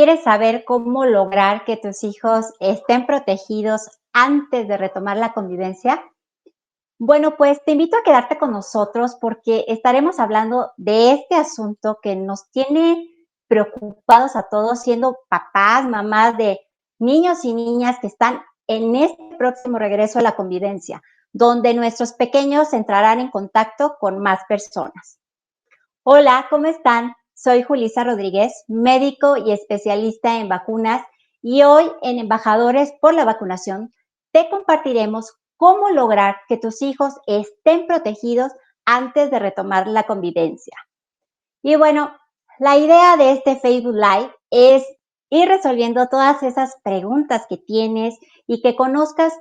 ¿Quieres saber cómo lograr que tus hijos estén protegidos antes de retomar la convivencia? Bueno, pues te invito a quedarte con nosotros porque estaremos hablando de este asunto que nos tiene preocupados a todos, siendo papás, mamás de niños y niñas que están en este próximo regreso a la convivencia, donde nuestros pequeños entrarán en contacto con más personas. Hola, ¿cómo están? Soy Julisa Rodríguez, médico y especialista en vacunas, y hoy en Embajadores por la Vacunación te compartiremos cómo lograr que tus hijos estén protegidos antes de retomar la convivencia. Y bueno, la idea de este Facebook Live es ir resolviendo todas esas preguntas que tienes y que conozcas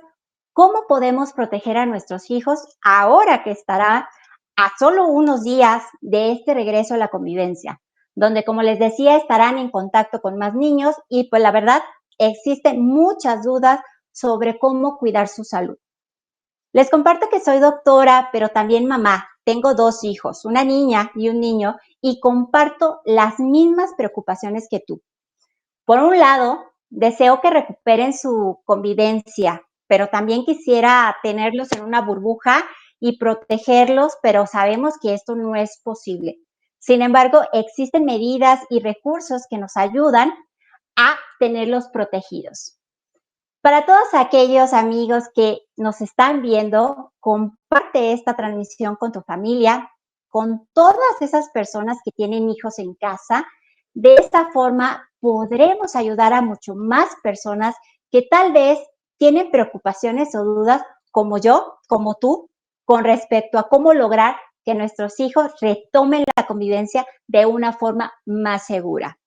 cómo podemos proteger a nuestros hijos ahora que estará a solo unos días de este regreso a la convivencia, donde, como les decía, estarán en contacto con más niños y pues la verdad existen muchas dudas sobre cómo cuidar su salud. Les comparto que soy doctora, pero también mamá. Tengo 2 hijos, una niña y un niño, y comparto las mismas preocupaciones que tú. Por un lado, deseo que recuperen su convivencia, pero también quisiera tenerlos en una burbuja y protegerlos, pero sabemos que esto no es posible. Sin embargo, existen medidas y recursos que nos ayudan a tenerlos protegidos. Para todos aquellos amigos que nos están viendo, comparte esta transmisión con tu familia, con todas esas personas que tienen hijos en casa. De esta forma podremos ayudar a mucho más personas que tal vez tienen preocupaciones o dudas como yo, como tú, con respecto a cómo lograr que nuestros hijos retomen la convivencia de una forma más segura.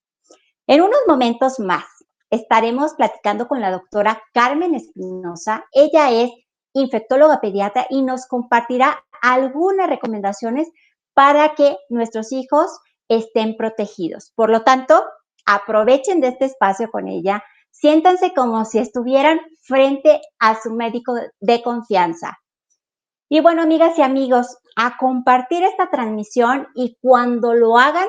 En unos momentos más estaremos platicando con la doctora Carmen Espinosa. Ella es infectóloga pediatra y nos compartirá algunas recomendaciones para que nuestros hijos estén protegidos. Por lo tanto, aprovechen de este espacio con ella, siéntanse como si estuvieran frente a su médico de confianza. Y bueno, amigas y amigos, a compartir esta transmisión, y cuando lo hagan,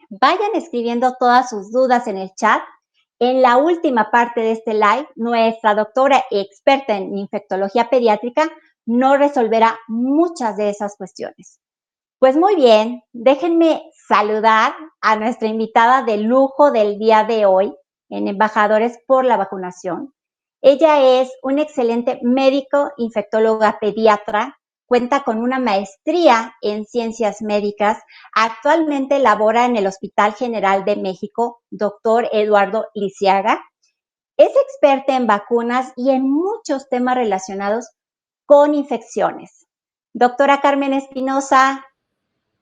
vayan escribiendo todas sus dudas en el chat. En la última parte de este live, nuestra doctora experta en infectología pediátrica nos resolverá muchas de esas cuestiones. Pues muy bien, déjenme saludar a nuestra invitada de lujo del día de hoy en Embajadores por la Vacunación. Ella es un excelente médico infectóloga pediatra, cuenta con una maestría en ciencias médicas, actualmente labora en el Hospital General de México, doctor Eduardo Lisiaga. Es experta en vacunas y en muchos temas relacionados con infecciones. Doctora Carmen Espinosa,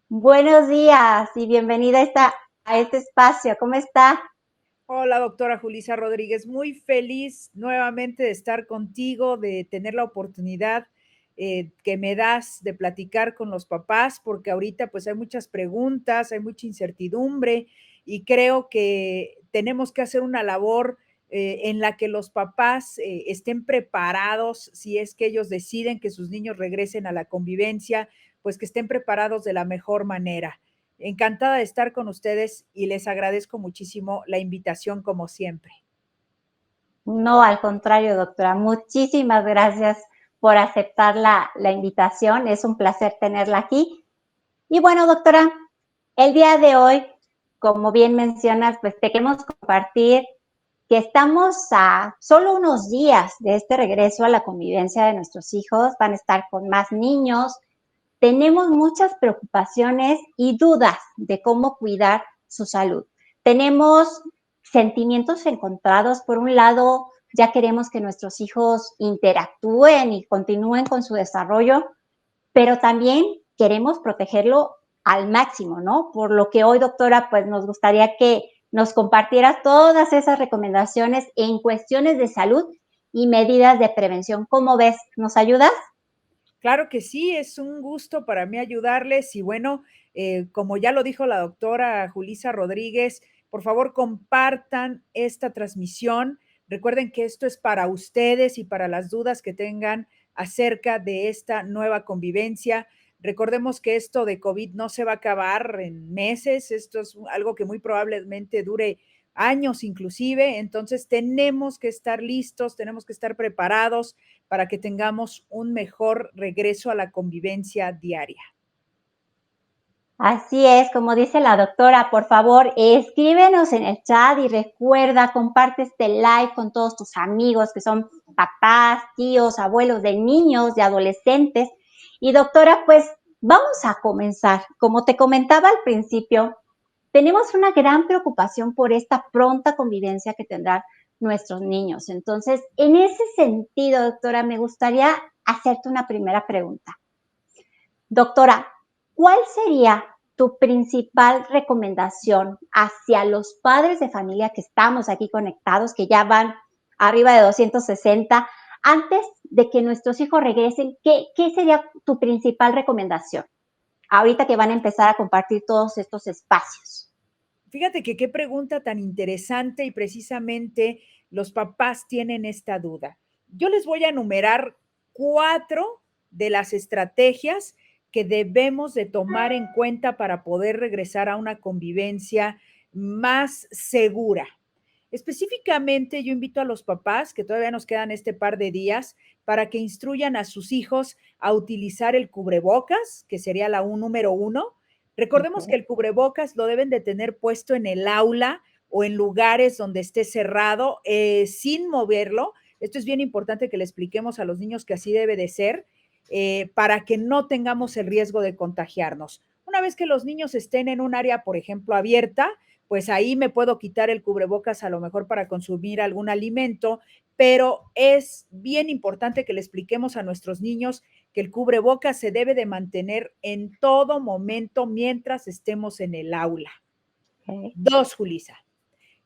buenos días y bienvenida a este espacio. ¿Cómo está? Hola, doctora Julisa Rodríguez. Muy feliz nuevamente de estar contigo, de tener la oportunidad que me das de platicar con los papás, porque ahorita pues hay muchas preguntas, hay mucha incertidumbre y creo que tenemos que hacer una labor en la que los papás estén preparados si es que ellos deciden que sus niños regresen a la convivencia, pues que estén preparados de la mejor manera. Encantada de estar con ustedes y les agradezco muchísimo la invitación como siempre. No, al contrario, doctora. Muchísimas gracias por aceptar la invitación. Es un placer tenerla aquí. Y bueno, doctora, el día de hoy, como bien mencionas, pues te queremos compartir que estamos a solo unos días de este regreso a la convivencia de nuestros hijos. Van a estar con más niños. Tenemos muchas preocupaciones y dudas de cómo cuidar su salud. Tenemos sentimientos encontrados. Por un lado, ya queremos que nuestros hijos interactúen y continúen con su desarrollo, pero también queremos protegerlo al máximo, ¿no? Por lo que hoy, doctora, pues nos gustaría que nos compartiera todas esas recomendaciones en cuestiones de salud y medidas de prevención. ¿Cómo ves? ¿Nos ayudas? Claro que sí, es un gusto para mí ayudarles y bueno, como ya lo dijo la doctora Julisa Rodríguez, por favor compartan esta transmisión. Recuerden que esto es para ustedes y para las dudas que tengan acerca de esta nueva convivencia. Recordemos que esto de COVID no se va a acabar en meses, esto es algo que muy probablemente dure años inclusive, entonces tenemos que estar listos, tenemos que estar preparados para que tengamos un mejor regreso a la convivencia diaria. Así es, como dice la doctora, por favor, escríbenos en el chat y recuerda, comparte este live con todos tus amigos que son papás, tíos, abuelos de niños, de adolescentes. Y doctora, pues vamos a comenzar. Como te comentaba al principio, tenemos una gran preocupación por esta pronta convivencia que tendrán nuestros niños. Entonces, en ese sentido, doctora, me gustaría hacerte una primera pregunta. Doctora, ¿cuál sería tu principal recomendación hacia los padres de familia que estamos aquí conectados, que ya van arriba de 260, antes de que nuestros hijos regresen? ¿Qué sería tu principal recomendación ahorita que van a empezar a compartir todos estos espacios? Fíjate que qué pregunta tan interesante y precisamente los papás tienen esta duda. Yo les voy a enumerar 4 de las estrategias que debemos de tomar en cuenta para poder regresar a una convivencia más segura. Específicamente, yo invito a los papás, que todavía nos quedan este par de días, para que instruyan a sus hijos a utilizar el cubrebocas, que sería la número 1. Recordemos que Okey. el cubrebocas lo deben de tener puesto en el aula o en lugares donde esté cerrado, sin moverlo. Esto es bien importante que le expliquemos a los niños que así debe de ser, para que no tengamos el riesgo de contagiarnos. Una vez que los niños estén en un área, por ejemplo, abierta, pues ahí me puedo quitar el cubrebocas a lo mejor para consumir algún alimento, pero es bien importante que le expliquemos a nuestros niños que el cubrebocas se debe de mantener en todo momento mientras estemos en el aula. Okey. 2, Julisa,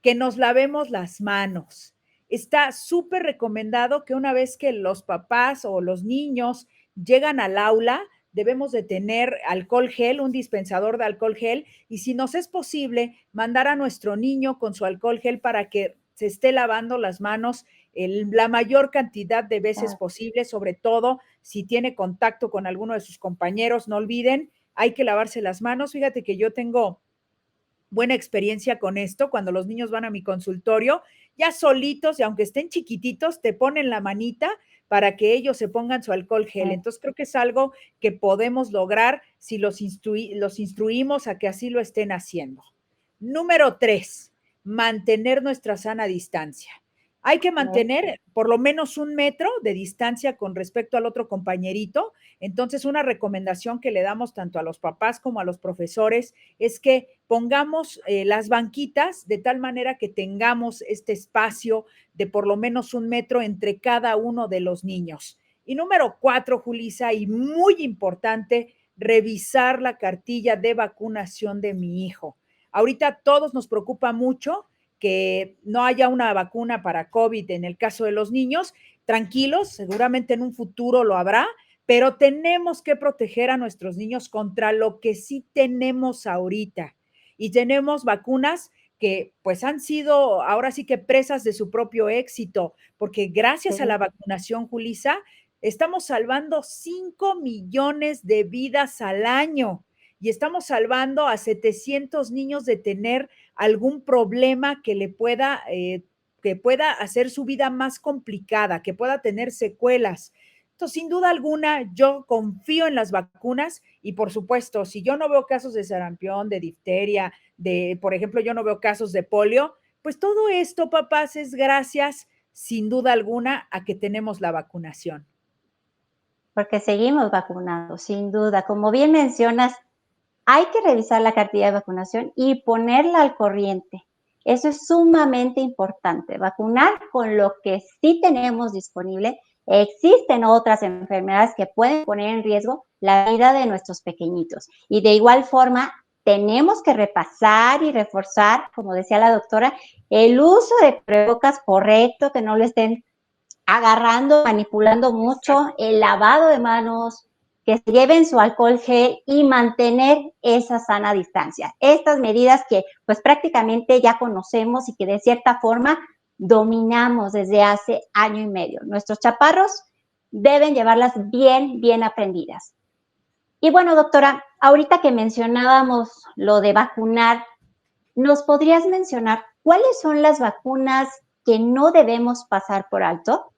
que nos lavemos las manos. Está súper recomendado que una vez que los papás o los niños llegan al aula, debemos de tener alcohol gel, un dispensador de alcohol gel, y si nos es posible, mandar a nuestro niño con su alcohol gel para que se esté lavando las manos la mayor cantidad de veces Claro. posible, sobre todo si tiene contacto con alguno de sus compañeros, no olviden, hay que lavarse las manos. Fíjate que yo tengo buena experiencia con esto, cuando los niños van a mi consultorio, ya solitos y aunque estén chiquititos, te ponen la manita para que ellos se pongan su alcohol gel. Sí. Entonces, creo que es algo que podemos lograr si los instruimos a que así lo estén haciendo. Número 3, mantener nuestra sana distancia. Hay que Okey. mantener por lo menos 1 metro de distancia con respecto al otro compañerito. Entonces, una recomendación que le damos tanto a los papás como a los profesores es que pongamos las banquitas de tal manera que tengamos este espacio de por lo menos 1 metro entre cada uno de los niños. Y número 4, Julisa, y muy importante, revisar la cartilla de vacunación de mi hijo. Ahorita a todos nos preocupa mucho que no haya una vacuna para COVID en el caso de los niños. Tranquilos, seguramente en un futuro lo habrá, pero tenemos que proteger a nuestros niños contra lo que sí tenemos ahorita. Y tenemos vacunas que pues han sido ahora sí que presas de su propio éxito, porque gracias a Sí. la vacunación, Julisa, estamos salvando 5 millones de vidas al año y estamos salvando a 700 niños de tener algún problema que pueda hacer su vida más complicada, que pueda tener secuelas. Entonces, sin duda alguna, yo confío en las vacunas y, por supuesto, si yo no veo casos de sarampión, de difteria, por ejemplo, yo no veo casos de polio, pues todo esto, papás, es gracias, sin duda alguna, a que tenemos la vacunación. Porque seguimos vacunando, sin duda. Como bien mencionas, hay que revisar la cartilla de vacunación y ponerla al corriente. Eso es sumamente importante. Vacunar con lo que sí tenemos disponible. Existen otras enfermedades que pueden poner en riesgo la vida de nuestros pequeñitos. Y de igual forma, tenemos que repasar y reforzar, como decía la doctora, el uso de cubrebocas correcto, que no lo estén agarrando, manipulando mucho, Exacto. el lavado de manos, que se lleven su alcohol gel y mantener esa sana distancia. Estas medidas que pues prácticamente ya conocemos y que de cierta forma dominamos desde hace año y medio. Nuestros chaparros deben llevarlas bien, bien aprendidas. Y bueno, doctora, ahorita que mencionábamos lo de vacunar, ¿nos podrías mencionar ¿Cuáles son las vacunas que no debemos pasar por alto?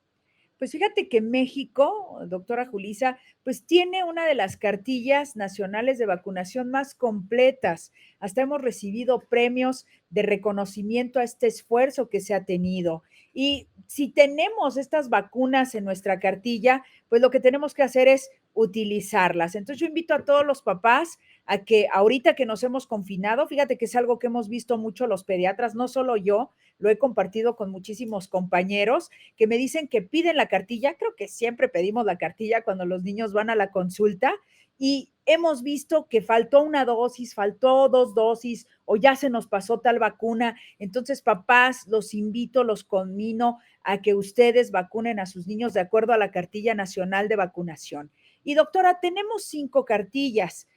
Pues fíjate que México, doctora Julisa, pues tiene una de las cartillas nacionales de vacunación más completas. Hasta hemos recibido premios de reconocimiento a este esfuerzo que se ha tenido. Y si tenemos estas vacunas en nuestra cartilla, pues lo que tenemos que hacer es utilizarlas. Entonces yo invito a todos los papás a que ahorita que nos hemos confinado, fíjate que es algo que hemos visto mucho los pediatras, no solo yo, lo he compartido con muchísimos compañeros que me dicen que piden la cartilla. Creo que siempre pedimos la cartilla cuando los niños van a la consulta y hemos visto que faltó una dosis, faltó 2 dosis o ya se nos pasó tal vacuna. Entonces, papás, los invito, los conmino a que ustedes vacunen a sus niños de acuerdo a la cartilla nacional de vacunación. Y doctora, tenemos 5 cartillas.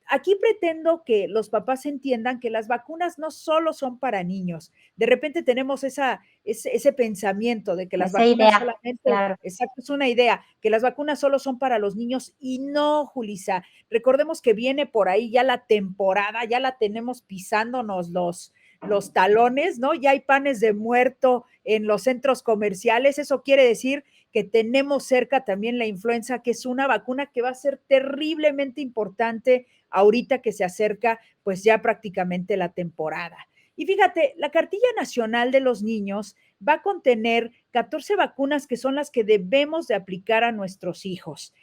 Aquí pretendo que los papás entiendan que las vacunas no solo son para niños. De repente tenemos ese pensamiento de que las Esa vacunas idea, solamente, claro. exacto, es una idea, que las vacunas solo son para los niños y no, Julisa. Recordemos que viene por ahí ya la temporada, ya la tenemos pisándonos los talones, ¿no? Ya hay panes de muerto en los centros comerciales. Eso quiere decir que tenemos cerca también la influenza, que es una vacuna que va a ser terriblemente importante ahorita que se acerca pues ya prácticamente la temporada. Y fíjate, la cartilla nacional de los niños va a contener 14 vacunas que son las que debemos de aplicar a nuestros hijos.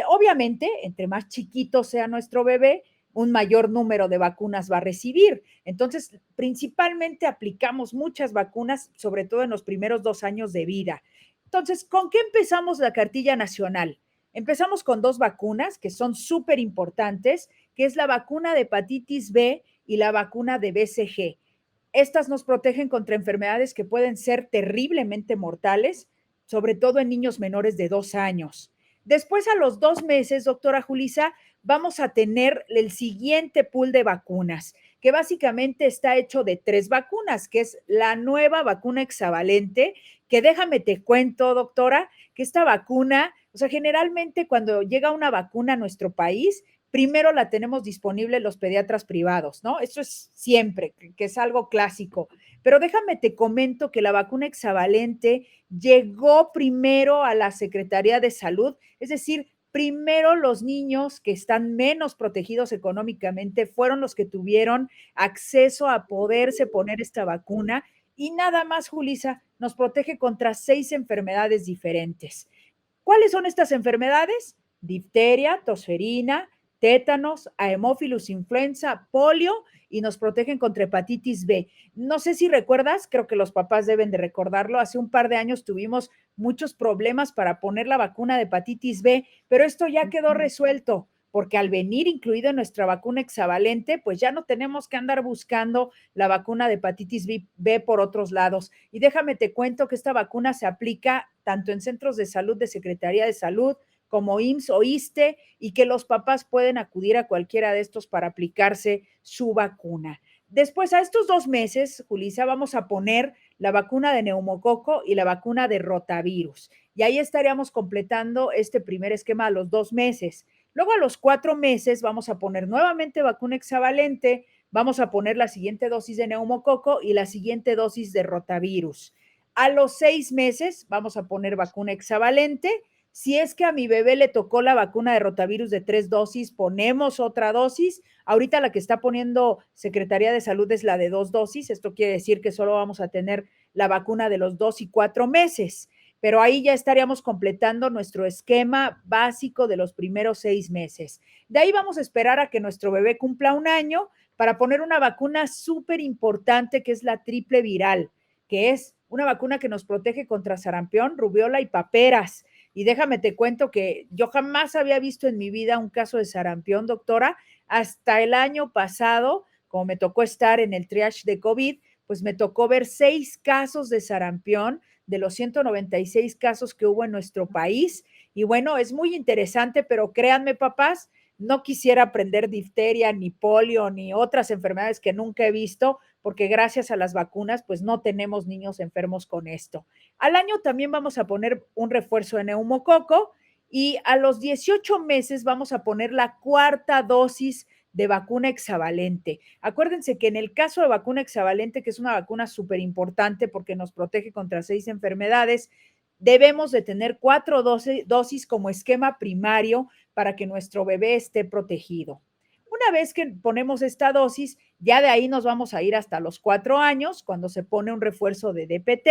Obviamente, entre más chiquito sea nuestro bebé, un mayor número de vacunas va a recibir. Entonces, principalmente aplicamos muchas vacunas, sobre todo en los primeros 2 años de vida. Entonces, ¿con qué empezamos la cartilla nacional? Empezamos con 2 vacunas que son súper importantes, que es la vacuna de hepatitis B y la vacuna de BCG. Estas nos protegen contra enfermedades que pueden ser terriblemente mortales, sobre todo en niños menores de 2 años. Después, a los 2 meses, doctora Julisa, vamos a tener el siguiente pool de vacunas, que básicamente está hecho de 3 vacunas, que es la nueva vacuna hexavalente, que déjame te cuento, doctora, que esta vacuna, o sea, generalmente cuando llega una vacuna a nuestro país, primero la tenemos disponible en los pediatras privados, ¿no? Eso es siempre, que es algo clásico. Pero déjame te comento que la vacuna hexavalente llegó primero a la Secretaría de Salud, es decir, primero los niños que están menos protegidos económicamente fueron los que tuvieron acceso a poderse poner esta vacuna y nada más, Julisa, nos protege contra 6 enfermedades diferentes. ¿Cuáles son estas enfermedades? Difteria, tosferina, tétanos, Haemophilus influenza, polio y nos protegen contra hepatitis B. No sé si recuerdas, creo que los papás deben de recordarlo, hace un par de años tuvimos muchos problemas para poner la vacuna de hepatitis B, pero esto ya quedó resuelto porque al venir incluido en nuestra vacuna hexavalente, pues ya no tenemos que andar buscando la vacuna de hepatitis B por otros lados. Y déjame te cuento que esta vacuna se aplica tanto en centros de salud de Secretaría de Salud como IMSS o ISSSTE y que los papás pueden acudir a cualquiera de estos para aplicarse su vacuna. Después, a estos 2 meses, Julisa, vamos a poner la vacuna de neumococo y la vacuna de rotavirus. Y ahí estaríamos completando este primer esquema a los 2 meses. Luego, a los 4 meses, vamos a poner nuevamente vacuna hexavalente, vamos a poner la siguiente dosis de neumococo y la siguiente dosis de rotavirus. A los 6 meses, vamos a poner vacuna hexavalente. Si es que a mi bebé le tocó la vacuna de rotavirus de 3 dosis, ponemos otra dosis. Ahorita la que está poniendo Secretaría de Salud es la de 2 dosis. Esto quiere decir que solo vamos a tener la vacuna de los 2 y 4 meses. Pero ahí ya estaríamos completando nuestro esquema básico de los primeros 6 meses. De ahí vamos a esperar a que nuestro bebé cumpla un año para poner una vacuna súper importante que es la triple viral, que es una vacuna que nos protege contra sarampión, rubiola y paperas. Y déjame te cuento que yo jamás había visto en mi vida un caso de sarampión, doctora, hasta el año pasado, como me tocó estar en el triage de COVID, pues me tocó ver 6 casos de sarampión de los 196 casos que hubo en nuestro país. Y bueno, es muy interesante, pero créanme, papás, no quisiera aprender difteria, ni polio, ni otras enfermedades que nunca he visto, porque gracias a las vacunas, pues no tenemos niños enfermos con esto. Al año también vamos a poner un refuerzo de neumococo y a los 18 meses vamos a poner la cuarta dosis de vacuna hexavalente. Acuérdense que en el caso de vacuna hexavalente, que es una vacuna súper importante porque nos protege contra 6 enfermedades, debemos de tener 4 dosis como esquema primario para que nuestro bebé esté protegido. Una vez que ponemos esta dosis, ya de ahí nos vamos a ir hasta los 4 años, cuando se pone un refuerzo de DPT.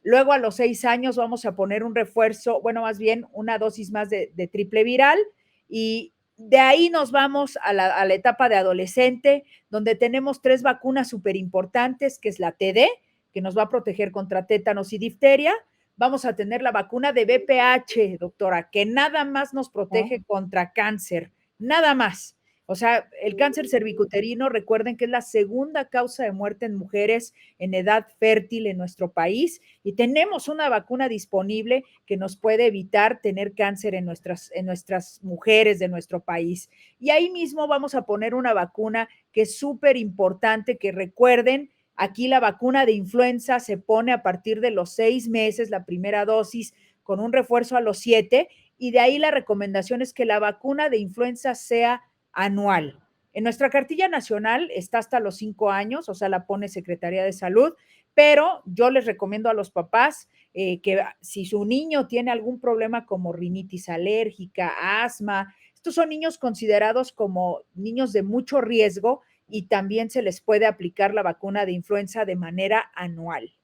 Luego a los 6 años vamos a poner un refuerzo, bueno, más bien una dosis más de triple viral, y de ahí nos vamos a la etapa de adolescente, donde tenemos 3 vacunas súper importantes, que es la TD, que nos va a proteger contra tétanos y difteria. Vamos a tener la vacuna de VPH, doctora, que nada más nos protege contra cáncer, nada más. O sea, el cáncer cervicuterino, recuerden que es la segunda causa de muerte en mujeres en edad fértil en nuestro país, y tenemos una vacuna disponible que nos puede evitar tener cáncer en nuestras mujeres de nuestro país. Y ahí mismo vamos a poner una vacuna que es súper importante, que recuerden, aquí la vacuna de influenza se pone a partir de los 6 meses, la primera dosis, con un refuerzo a los 7, y de ahí la recomendación es que la vacuna de influenza sea anual. En nuestra cartilla nacional está hasta los 5 años, o sea, la pone Secretaría de Salud, pero yo les recomiendo a los papás que si su niño tiene algún problema como rinitis alérgica, asma, estos son niños considerados como niños de mucho riesgo, y también se les puede aplicar la vacuna de influenza de manera anual.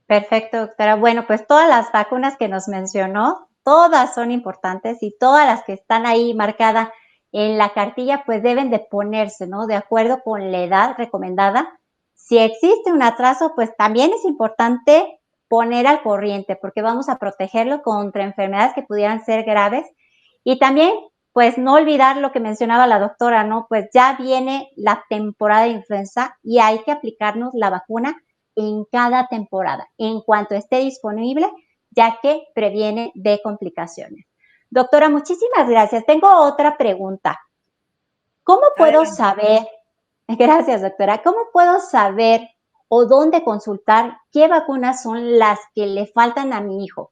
Perfecto, doctora. Bueno, pues todas las vacunas que nos mencionó, todas son importantes y todas las que están ahí marcadas en la cartilla, pues deben de ponerse, ¿no? De acuerdo con la edad recomendada. Si existe un atraso, pues también es importante poner al corriente porque vamos a protegerlo contra enfermedades que pudieran ser graves. Y también, pues no olvidar lo que mencionaba la doctora, ¿no? Pues ya viene la temporada de influenza y hay que aplicarnos la vacuna en cada temporada, en cuanto esté disponible, ya que previene de complicaciones. Doctora, muchísimas gracias. Tengo otra pregunta. ¿Cómo puedo Adelante. saber, gracias doctora, cómo puedo saber o dónde consultar qué vacunas son las que le faltan a mi hijo?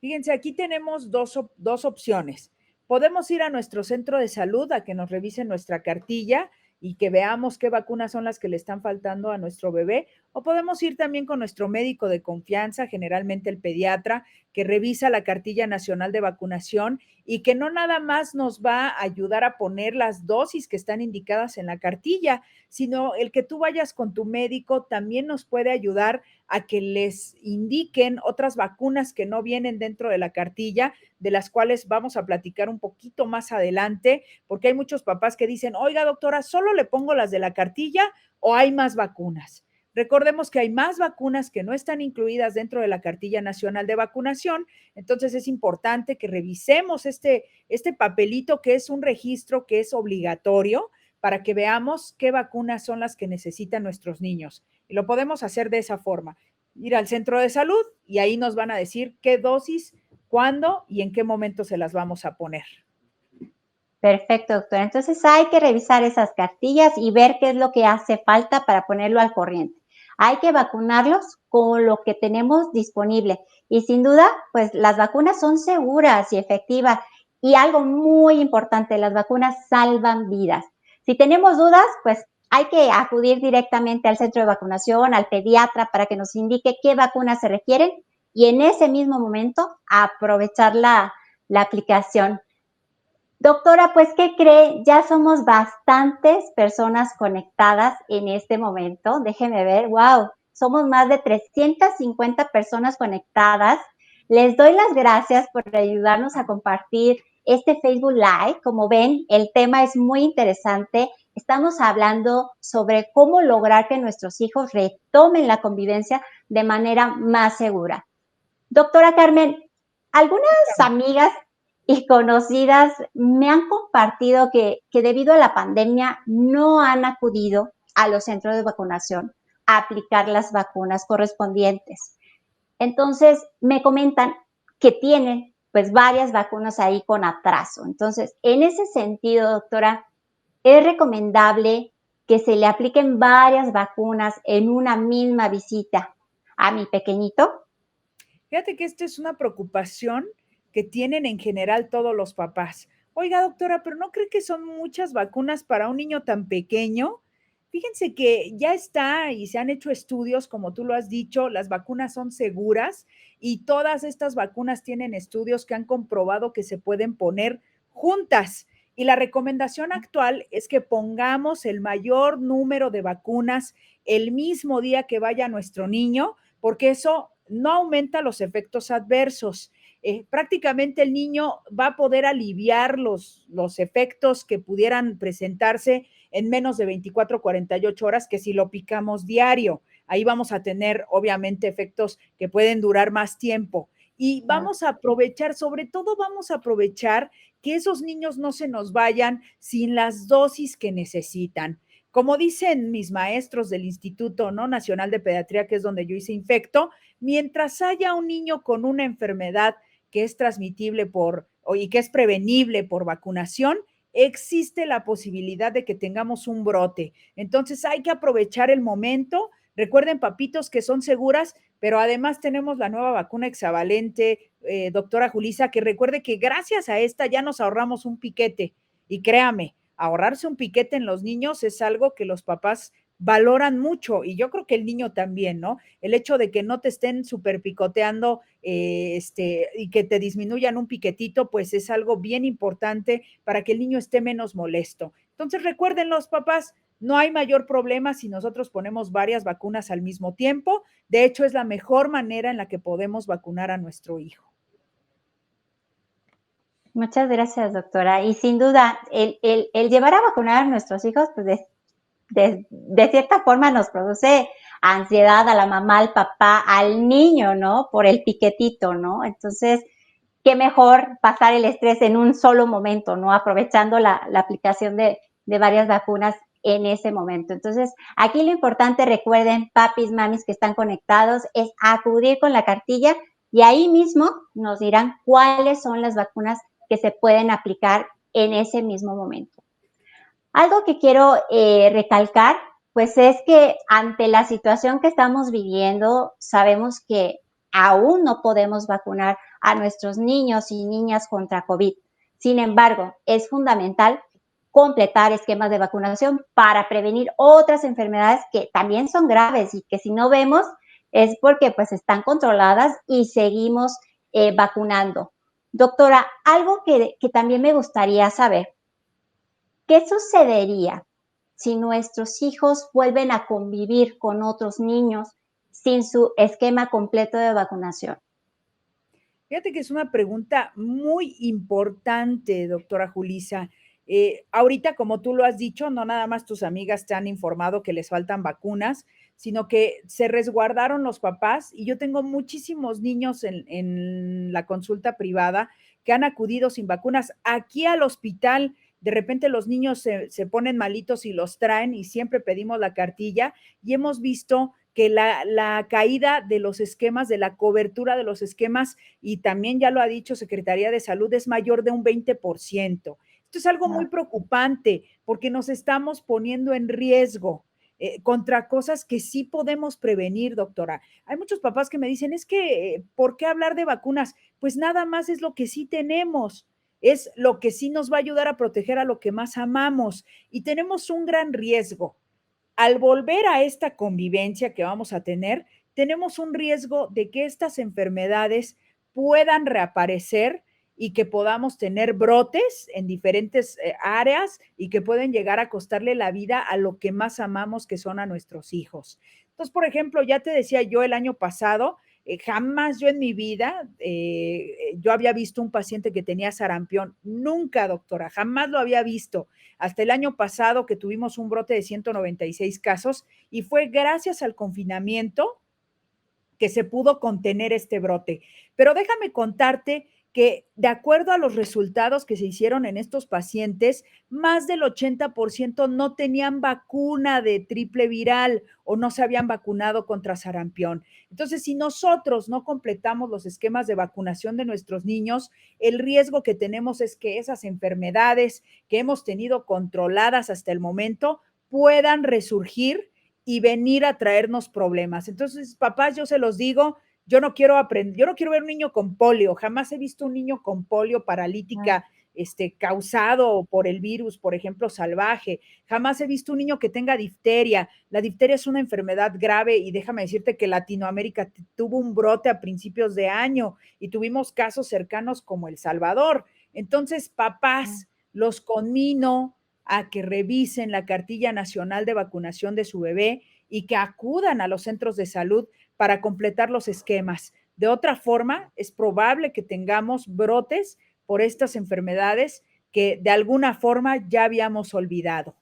Fíjense, aquí tenemos dos opciones. Podemos ir a nuestro centro de salud a que nos revisen nuestra cartilla y que veamos qué vacunas son las que le están faltando a nuestro bebé, o podemos ir también con nuestro médico de confianza, generalmente el pediatra, que revisa la cartilla nacional de vacunación y que no nada más nos va a ayudar a poner las dosis que están indicadas en la cartilla, sino el que tú vayas con tu médico también nos puede ayudar a que les indiquen otras vacunas que no vienen dentro de la cartilla, de las cuales vamos a platicar un poquito más adelante, porque hay muchos papás que dicen, oiga doctora, ¿solo le pongo las de la cartilla o hay más vacunas? Recordemos que hay más vacunas que no están incluidas dentro de la cartilla nacional de vacunación, entonces es importante que revisemos este papelito, que es un registro que es obligatorio, para que veamos qué vacunas son las que necesitan nuestros niños. Y lo podemos hacer de esa forma, ir al centro de salud y ahí nos van a decir qué dosis, cuándo y en qué momento se las vamos a poner. Perfecto, doctora. Entonces hay que revisar esas cartillas y ver qué es lo que hace falta para ponerlo al corriente. Hay que vacunarlos con lo que tenemos disponible. Y sin duda, pues las vacunas son seguras y efectivas. Y algo muy importante, las vacunas salvan vidas. Si tenemos dudas, pues hay que acudir directamente al centro de vacunación, al pediatra, para que nos indique qué vacunas se requieren y en ese mismo momento aprovechar la aplicación. Doctora, pues, ¿qué cree? Ya somos bastantes personas conectadas en este momento. Déjeme ver, wow, somos más de 350 personas conectadas. Les doy las gracias por ayudarnos a compartir este Facebook Live. Como ven, el tema es muy interesante. Estamos hablando sobre cómo lograr que nuestros hijos retomen la convivencia de manera más segura. Doctora Carmen, algunas amigas y conocidas me han compartido que debido a la pandemia no han acudido a los centros de vacunación a aplicar las vacunas correspondientes. Entonces, me comentan que tienen pues varias vacunas ahí con atraso. Entonces, en ese sentido, doctora, es recomendable que se le apliquen varias vacunas en una misma visita a mi pequeñito. Fíjate que esta es una preocupación que tienen en general todos los papás. Oiga, doctora, pero ¿no cree que son muchas vacunas para un niño tan pequeño? Fíjense que ya está y se han hecho estudios, como tú lo has dicho, las vacunas son seguras y todas estas vacunas tienen estudios que han comprobado que se pueden poner juntas. Y la recomendación actual es que pongamos el mayor número de vacunas el mismo día que vaya nuestro niño, porque eso no aumenta los efectos adversos. Prácticamente el niño va a poder aliviar los efectos que pudieran presentarse en menos de 24, 48 horas que si lo picamos diario. Ahí vamos a tener, obviamente, efectos que pueden durar más tiempo. Y Claro. vamos a aprovechar, sobre todo vamos a aprovechar que esos niños no se nos vayan sin las dosis que necesitan. Como dicen mis maestros del Instituto, ¿no?, Nacional de Pediatría, que es donde yo hice infecto, mientras haya un niño con una enfermedad que es transmitible y que es prevenible por vacunación, existe la posibilidad de que tengamos un brote. Entonces hay que aprovechar el momento. Recuerden, papitos, que son seguras, pero además tenemos la nueva vacuna hexavalente, doctora Julisa, que recuerde que gracias a esta ya nos ahorramos un piquete. Y créame, ahorrarse un piquete en los niños es algo que los papás valoran mucho y yo creo que el niño también, ¿no? El hecho de que no te estén súper picoteando y que te disminuyan un piquetito, pues es algo bien importante para que el niño esté menos molesto. Entonces recuerden los papás, no hay mayor problema si nosotros ponemos varias vacunas al mismo tiempo. De hecho, es la mejor manera en la que podemos vacunar a nuestro hijo. Muchas gracias, doctora. Y sin duda, el llevar a vacunar a nuestros hijos, pues de cierta forma nos produce ansiedad a la mamá, al papá, al niño, ¿no? Por el piquetito, ¿no? Entonces, qué mejor pasar el estrés en un solo momento, ¿no? Aprovechando la aplicación de varias vacunas en ese momento. Entonces, aquí lo importante, recuerden, papis, mamis que están conectados, es acudir con la cartilla y ahí mismo nos dirán cuáles son las vacunas que se pueden aplicar en ese mismo momento. Algo que quiero recalcar, pues es que ante la situación que estamos viviendo, sabemos que aún no podemos vacunar a nuestros niños y niñas contra COVID. Sin embargo, es fundamental completar esquemas de vacunación para prevenir otras enfermedades que también son graves y que si no vemos es porque pues están controladas y seguimos vacunando. Doctora, algo que también me gustaría saber, ¿qué sucedería si nuestros hijos vuelven a convivir con otros niños sin su esquema completo de vacunación? Fíjate que es una pregunta muy importante, doctora Julisa. Ahorita, como tú lo has dicho, no nada más tus amigas te han informado que les faltan vacunas, sino que se resguardaron los papás y yo tengo muchísimos niños en la consulta privada que han acudido sin vacunas. Aquí al hospital, de repente los niños se ponen malitos y los traen y siempre pedimos la cartilla y hemos visto que la caída de los esquemas, de la cobertura de los esquemas, y también ya lo ha dicho Secretaría de Salud, es mayor de un 20%. Esto es algo muy Claro. preocupante porque nos estamos poniendo en riesgo contra cosas que sí podemos prevenir, doctora. Hay muchos papás que me dicen, es que, ¿por qué hablar de vacunas? Pues nada más es lo que sí tenemos, es lo que sí nos va a ayudar a proteger a lo que más amamos y tenemos un gran riesgo. Al volver a esta convivencia que vamos a tener, tenemos un riesgo de que estas enfermedades puedan reaparecer y que podamos tener brotes en diferentes áreas y que pueden llegar a costarle la vida a lo que más amamos, que son a nuestros hijos. Entonces, por ejemplo, ya te decía yo el año pasado, jamás yo en mi vida, yo había visto un paciente que tenía sarampión. Nunca, doctora, jamás lo había visto hasta el año pasado que tuvimos un brote de 196 casos y fue gracias al confinamiento que se pudo contener este brote. Pero déjame contarte que de acuerdo a los resultados que se hicieron en estos pacientes, más del 80% no tenían vacuna de triple viral o no se habían vacunado contra sarampión. Entonces, si nosotros no completamos los esquemas de vacunación de nuestros niños, el riesgo que tenemos es que esas enfermedades que hemos tenido controladas hasta el momento puedan resurgir y venir a traernos problemas. Entonces, papás, yo se los digo, yo no quiero aprender, yo no quiero ver un niño con polio, jamás he visto un niño con polio, Ah, paralítica, causado por el virus, por ejemplo, salvaje. Jamás he visto un niño que tenga difteria. La difteria es una enfermedad grave y déjame decirte que Latinoamérica tuvo un brote a principios de año y tuvimos casos cercanos como El Salvador. Entonces, papás, los conmino a que revisen la cartilla nacional de vacunación de su bebé y que acudan a los centros de salud para completar los esquemas. De otra forma, es probable que tengamos brotes por estas enfermedades que de alguna forma ya habíamos olvidado.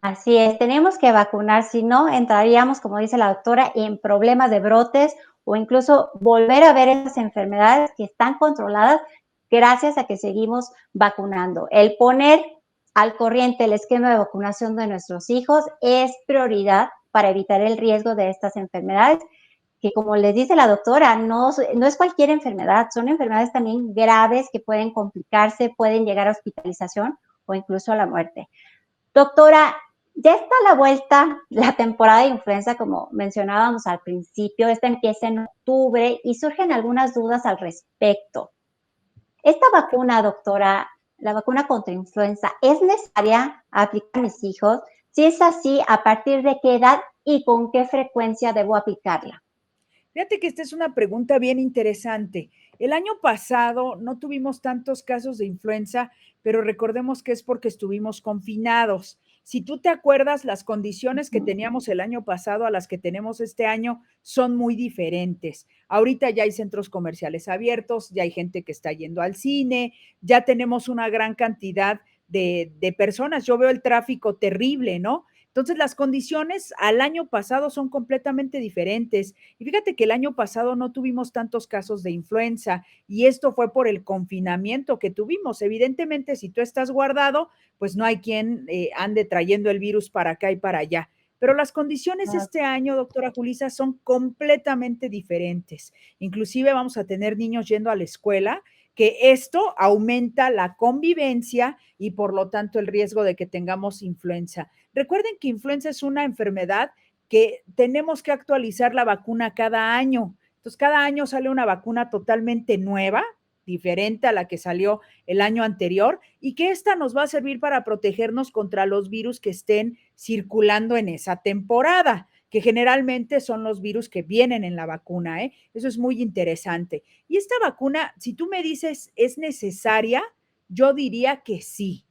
Así es, tenemos que vacunar, si no entraríamos, como dice la doctora, en problemas de brotes o incluso volver a ver esas enfermedades que están controladas gracias a que seguimos vacunando. El poner al corriente el esquema de vacunación de nuestros hijos es prioridad para evitar el riesgo de estas enfermedades, que como les dice la doctora, no es cualquier enfermedad, son enfermedades también graves que pueden complicarse, pueden llegar a hospitalización o incluso a la muerte. Doctora, ya está a la vuelta la temporada de influenza, como mencionábamos al principio. Esta empieza en octubre y surgen algunas dudas al respecto. Esta vacuna, doctora, la vacuna contra influenza, ¿es necesaria aplicar a mis hijos? Si es así, ¿a partir de qué edad y con qué frecuencia debo aplicarla? Fíjate que esta es una pregunta bien interesante. El año pasado no tuvimos tantos casos de influenza, pero recordemos que es porque estuvimos confinados. Si tú te acuerdas, las condiciones que teníamos el año pasado a las que tenemos este año son muy diferentes. Ahorita ya hay centros comerciales abiertos, ya hay gente que está yendo al cine, ya tenemos una gran cantidad de personas. Yo veo el tráfico terrible, ¿no? Entonces, las condiciones al año pasado son completamente diferentes. Y fíjate que el año pasado no tuvimos tantos casos de influenza y esto fue por el confinamiento que tuvimos. Evidentemente, si tú estás guardado, pues no hay quien ande trayendo el virus para acá y para allá. Pero las condiciones Ah, este año, doctora Julisa, son completamente diferentes. Inclusive vamos a tener niños yendo a la escuela, que esto aumenta la convivencia y por lo tanto el riesgo de que tengamos influenza. Recuerden que influenza es una enfermedad que tenemos que actualizar la vacuna cada año. Entonces, cada año sale una vacuna totalmente nueva, diferente a la que salió el año anterior, y que esta nos va a servir para protegernos contra los virus que estén circulando en esa temporada, que generalmente son los virus que vienen en la vacuna, ¿eh? Eso es muy interesante. Y esta vacuna, si tú me dices, ¿es necesaria? Yo diría que sí.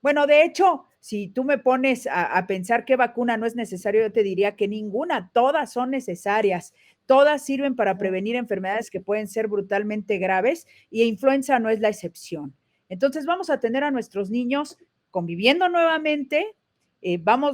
Bueno, de hecho, si tú me pones a pensar qué vacuna no es necesario, yo te diría que ninguna, todas son necesarias, todas sirven para prevenir enfermedades que pueden ser brutalmente graves y influenza no es la excepción. Entonces vamos a tener a nuestros niños conviviendo nuevamente,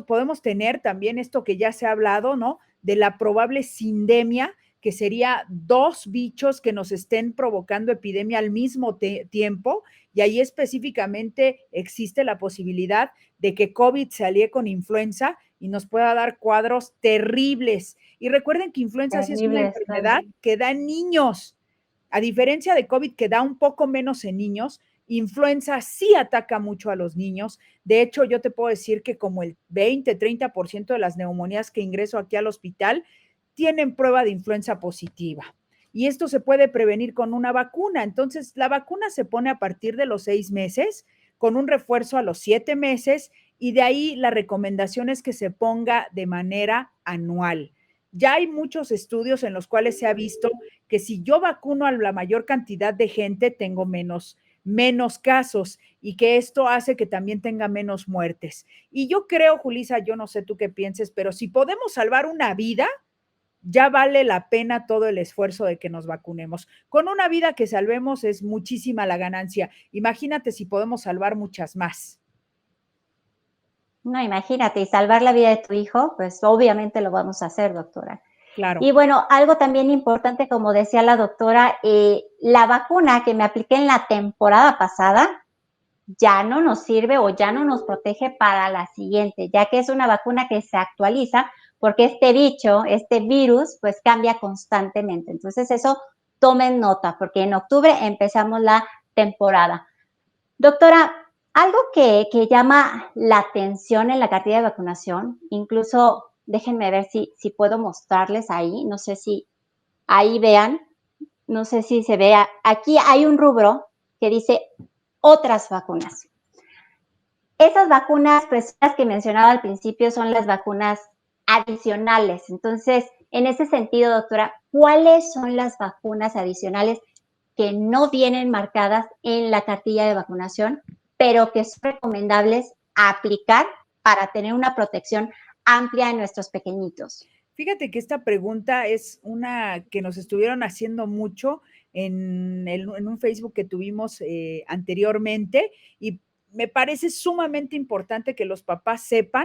podemos tener también esto que ya se ha hablado, ¿no? De la probable sindemia, que sería dos bichos que nos estén provocando epidemia al mismo tiempo, y ahí específicamente existe la posibilidad de que COVID se alíe con influenza y nos pueda dar cuadros terribles. Y recuerden que influenza sí es una terrible, enfermedad que da en niños. A diferencia de COVID, que da un poco menos en niños, influenza sí ataca mucho a los niños. De hecho, yo te puedo decir que como el 20-30% de las neumonías que ingreso aquí al hospital tienen prueba de influenza positiva. Y esto se puede prevenir con una vacuna. Entonces, la vacuna se pone a partir de los 6 meses, con un refuerzo a los 7 meses, y de ahí la recomendación es que se ponga de manera anual. Ya hay muchos estudios en los cuales se ha visto que si yo vacuno a la mayor cantidad de gente, tengo menos casos y que esto hace que también tenga menos muertes. Y yo creo, Julisa, yo no sé tú qué pienses, pero si podemos salvar una vida, ya vale la pena todo el esfuerzo de que nos vacunemos. Con una vida que salvemos es muchísima la ganancia. Imagínate si podemos salvar muchas más. no, imagínate, y salvar la vida de tu hijo, pues obviamente lo vamos a hacer, doctora. Claro. Y bueno, algo también importante, como decía la doctora, la vacuna que me apliqué en la temporada pasada ya no nos sirve o ya no nos protege para la siguiente, ya que es una vacuna que se actualiza porque este bicho, este virus, pues cambia constantemente. Entonces eso tomen nota, porque en octubre empezamos la temporada. Doctora, algo que llama la atención en la cartilla de vacunación, incluso déjenme ver si puedo mostrarles ahí, no sé si ahí vean, no sé si se vea, aquí hay un rubro que dice otras vacunas. Esas vacunas, pues las que mencionaba al principio, son las vacunas adicionales. Entonces, en ese sentido, doctora, ¿cuáles son las vacunas adicionales que no vienen marcadas en la cartilla de vacunación, pero que son recomendables aplicar para tener una protección amplia en nuestros pequeñitos? Fíjate que esta pregunta es una que nos estuvieron haciendo mucho en un Facebook que tuvimos anteriormente y me parece sumamente importante que los papás sepan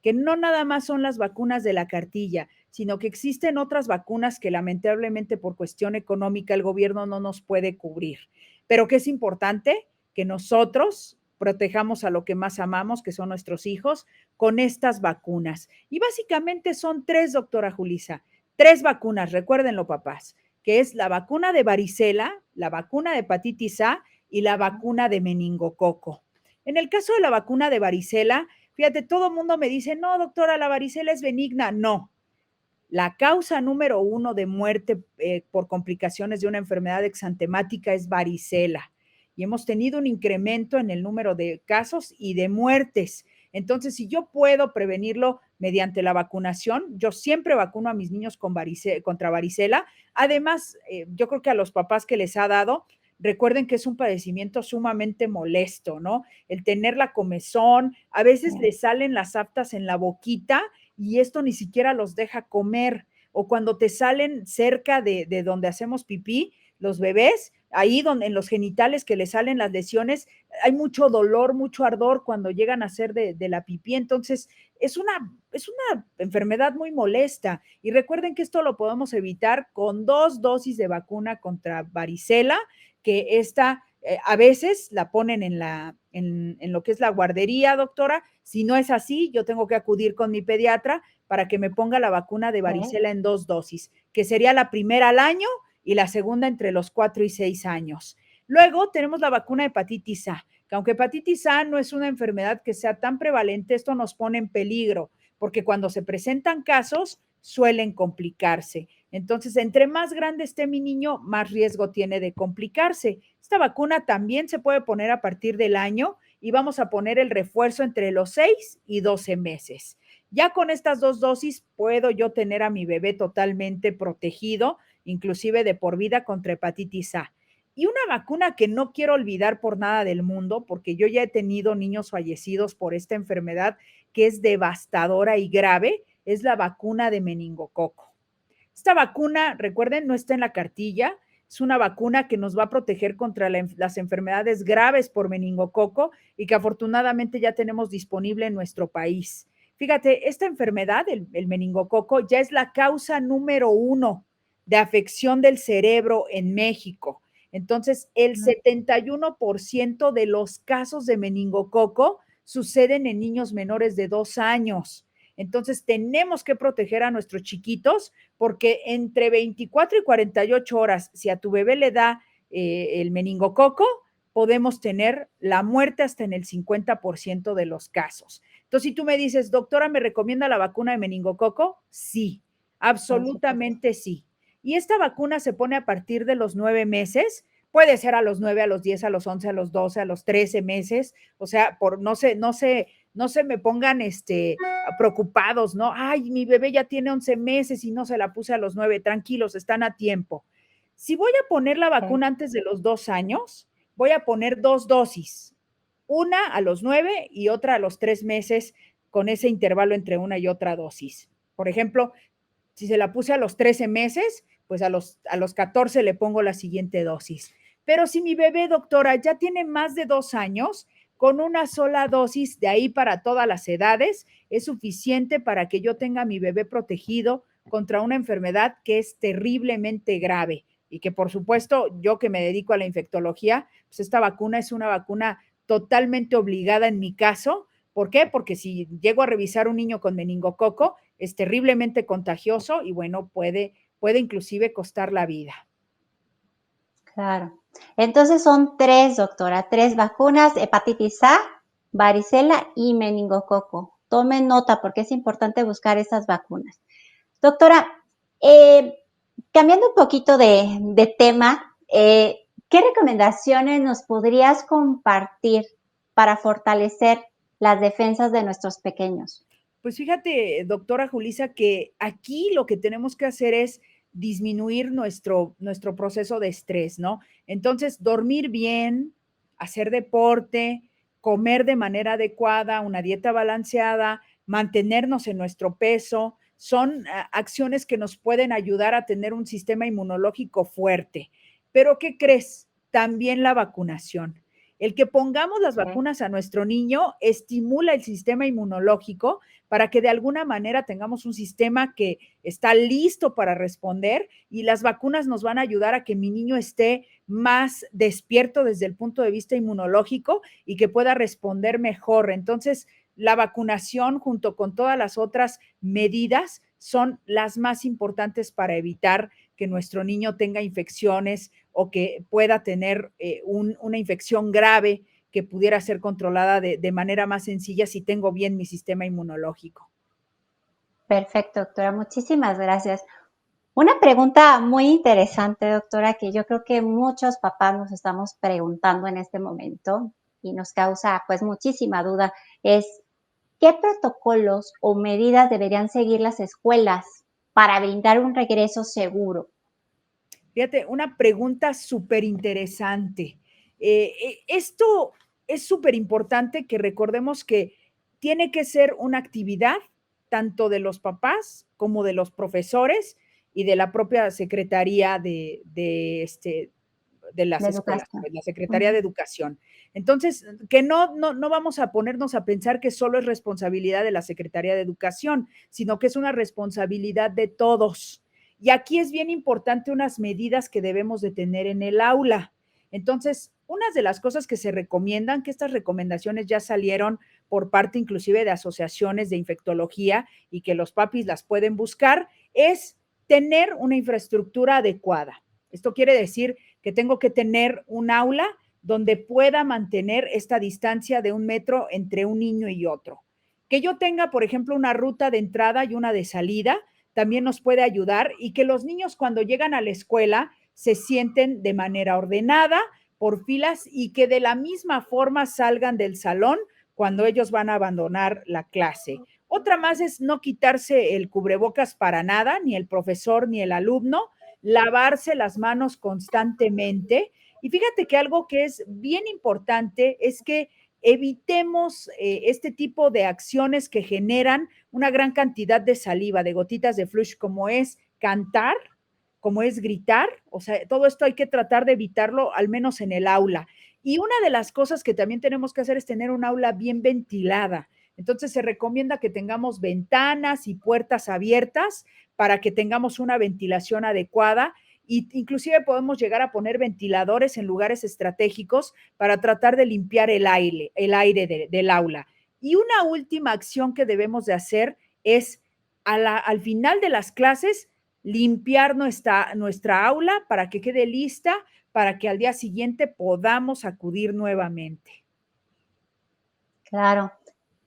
que no nada más son las vacunas de la cartilla, sino que existen otras vacunas que lamentablemente por cuestión económica el gobierno no nos puede cubrir, pero que es importante que nosotros protejamos a lo que más amamos, que son nuestros hijos, con estas vacunas. Y básicamente son tres, doctora Julisa, tres vacunas, recuérdenlo, papás, que es la vacuna de varicela, la vacuna de hepatitis A y la vacuna de meningococo. En el caso de la vacuna de varicela, fíjate, todo el mundo me dice, no, doctora, la varicela es benigna. No, la causa número uno de muerte por complicaciones de una enfermedad exantemática es varicela. Y hemos tenido un incremento en el número de casos y de muertes. Entonces, si yo puedo prevenirlo mediante la vacunación, yo siempre vacuno a mis niños contra varicela. Además, yo creo que a los papás que les ha dado, recuerden que es un padecimiento sumamente molesto, ¿no? El tener la comezón, a veces les salen las aftas en la boquita y esto ni siquiera los deja comer. O cuando te salen cerca de donde hacemos pipí, los bebés, ahí donde en los genitales que les salen las lesiones, hay mucho dolor, mucho ardor cuando llegan a hacer de la pipí. Entonces, es una enfermedad muy molesta. Y recuerden que esto lo podemos evitar con 2 dosis de vacuna contra varicela, que esta a veces la ponen en lo que es la guardería, doctora. Si no es así, yo tengo que acudir con mi pediatra para que me ponga la vacuna de varicela en 2 dosis, que sería la primera al año y la segunda entre los 4 y 6 años. Luego tenemos la vacuna de hepatitis A, que aunque hepatitis A no es una enfermedad que sea tan prevalente, esto nos pone en peligro, porque cuando se presentan casos suelen complicarse. Entonces, entre más grande esté mi niño, más riesgo tiene de complicarse. Esta vacuna también se puede poner a partir del año y vamos a poner el refuerzo entre los 6 y 12 meses. Ya con estas 2 dosis puedo yo tener a mi bebé totalmente protegido, inclusive de por vida contra hepatitis A. Y una vacuna que no quiero olvidar por nada del mundo, porque yo ya he tenido niños fallecidos por esta enfermedad que es devastadora y grave, es la vacuna de meningococo. Esta vacuna, recuerden, no está en la cartilla, es una vacuna que nos va a proteger contra las enfermedades graves por meningococo y que afortunadamente ya tenemos disponible en nuestro país. Fíjate, esta enfermedad, el meningococo, ya es la causa número 1 de afección del cerebro en México. Entonces, el 71% de los casos de meningococo suceden en niños menores de 2 años. Entonces, tenemos que proteger a nuestros chiquitos porque entre 24 y 48 horas, si a tu bebé le da el meningococo, podemos tener la muerte hasta en el 50% de los casos. Entonces, si tú me dices, doctora, ¿me recomienda la vacuna de meningococo? Sí, absolutamente sí. Y esta vacuna se pone a partir de los 9 meses, puede ser a los 9, a los 10, a los 11, a los 12, a los 13 meses, o sea, no se me pongan preocupados, ¿no? Ay, mi bebé ya tiene 11 meses y no se la puse a los 9, tranquilos, están a tiempo. Si voy a poner la vacuna antes de los 2 años, voy a poner 2 dosis, una a los 9 y otra a los 3 meses con ese intervalo entre una y otra dosis. Por ejemplo, si se la puse a los 13 meses, pues a los 14 le pongo la siguiente dosis. Pero si mi bebé, doctora, ya tiene más de 2 años, con una sola dosis de ahí para todas las edades es suficiente para que yo tenga a mi bebé protegido contra una enfermedad que es terriblemente grave y que por supuesto yo que me dedico a la infectología, pues esta vacuna es una vacuna totalmente obligada en mi caso. ¿Por qué? Porque si llego a revisar un niño con meningococo, es terriblemente contagioso y bueno, puede inclusive costar la vida. Claro. Entonces son 3, doctora, 3 vacunas, hepatitis A, varicela y meningococo. Tomen nota porque es importante buscar esas vacunas. Doctora, cambiando un poquito de tema, ¿Qué recomendaciones nos podrías compartir para fortalecer las defensas de nuestros pequeños? Pues fíjate, doctora Julisa, que aquí lo que tenemos que hacer es disminuir nuestro proceso de estrés, ¿no? Entonces, dormir bien, hacer deporte, comer de manera adecuada, una dieta balanceada, mantenernos en nuestro peso, son acciones que nos pueden ayudar a tener un sistema inmunológico fuerte. Pero, ¿qué crees? También la vacunación. El que pongamos las Okey, vacunas a nuestro niño estimula el sistema inmunológico para que de alguna manera tengamos un sistema que está listo para responder, y las vacunas nos van a ayudar a que mi niño esté más despierto desde el punto de vista inmunológico y que pueda responder mejor. Entonces, la vacunación junto con todas las otras medidas son las más importantes para evitar que nuestro niño tenga infecciones o que pueda tener una infección grave que pudiera ser controlada de manera más sencilla si tengo bien mi sistema inmunológico. perfecto, doctora, muchísimas gracias. Una pregunta muy interesante, doctora, que yo creo que muchos papás nos estamos preguntando en este momento y nos causa, pues, muchísima duda, es, ¿qué protocolos o medidas deberían seguir las escuelas para brindar un regreso seguro? Fíjate, una pregunta súper interesante. Esto es súper importante que recordemos que tiene que ser una actividad tanto de los papás como de los profesores y de la propia secretaría de las La escuelas, educación. pues, la Secretaría de Ujú. Educación. Entonces, que no vamos a ponernos a pensar que solo es responsabilidad de la Secretaría de Educación, sino que es una responsabilidad de todos. Y aquí es bien importante unas medidas que debemos de tener en el aula. Entonces, unas de las cosas que se recomiendan, que estas recomendaciones ya salieron por parte inclusive de asociaciones de infectología y que los papis las pueden buscar, es tener una infraestructura adecuada. Esto quiere decir que tengo que tener un aula donde pueda mantener esta distancia de 1 metro entre un niño y otro. Que yo tenga, por ejemplo, una ruta de entrada y una de salida, también nos puede ayudar, y que los niños cuando llegan a la escuela se sienten de manera ordenada, por filas, y que de la misma forma salgan del salón cuando ellos van a abandonar la clase. Otra más es no quitarse el cubrebocas para nada, ni el profesor ni el alumno, lavarse las manos constantemente. Y fíjate que algo que es bien importante es que evitemos este tipo de acciones que generan una gran cantidad de saliva, de gotitas de flush, como es cantar, como es gritar. O sea, todo esto hay que tratar de evitarlo, al menos en el aula. Y una de las cosas que también tenemos que hacer es tener un aula bien ventilada. Entonces se recomienda que tengamos ventanas y puertas abiertas para que tengamos una ventilación adecuada, y inclusive podemos llegar a poner ventiladores en lugares estratégicos para tratar de limpiar el aire del aula. Y una última acción que debemos de hacer es al final de las clases limpiar nuestra aula para que quede lista para que al día siguiente podamos acudir nuevamente. Claro.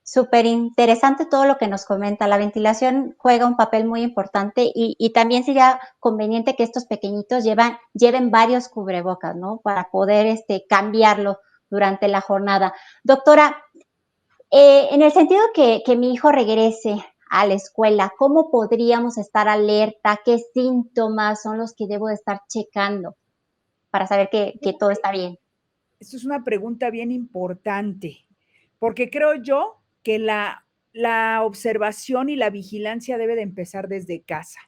Súper interesante todo lo que nos comenta. La ventilación juega un papel muy importante y también sería conveniente que estos pequeñitos lleven varios cubrebocas, ¿no? Para poder, cambiarlo durante la jornada. Doctora, en el sentido que mi hijo regrese a la escuela, ¿cómo podríamos estar alerta? ¿Qué síntomas son los que debo de estar checando para saber que todo está bien? Esto es una pregunta bien importante, porque creo yo que la observación y la vigilancia debe de empezar desde casa.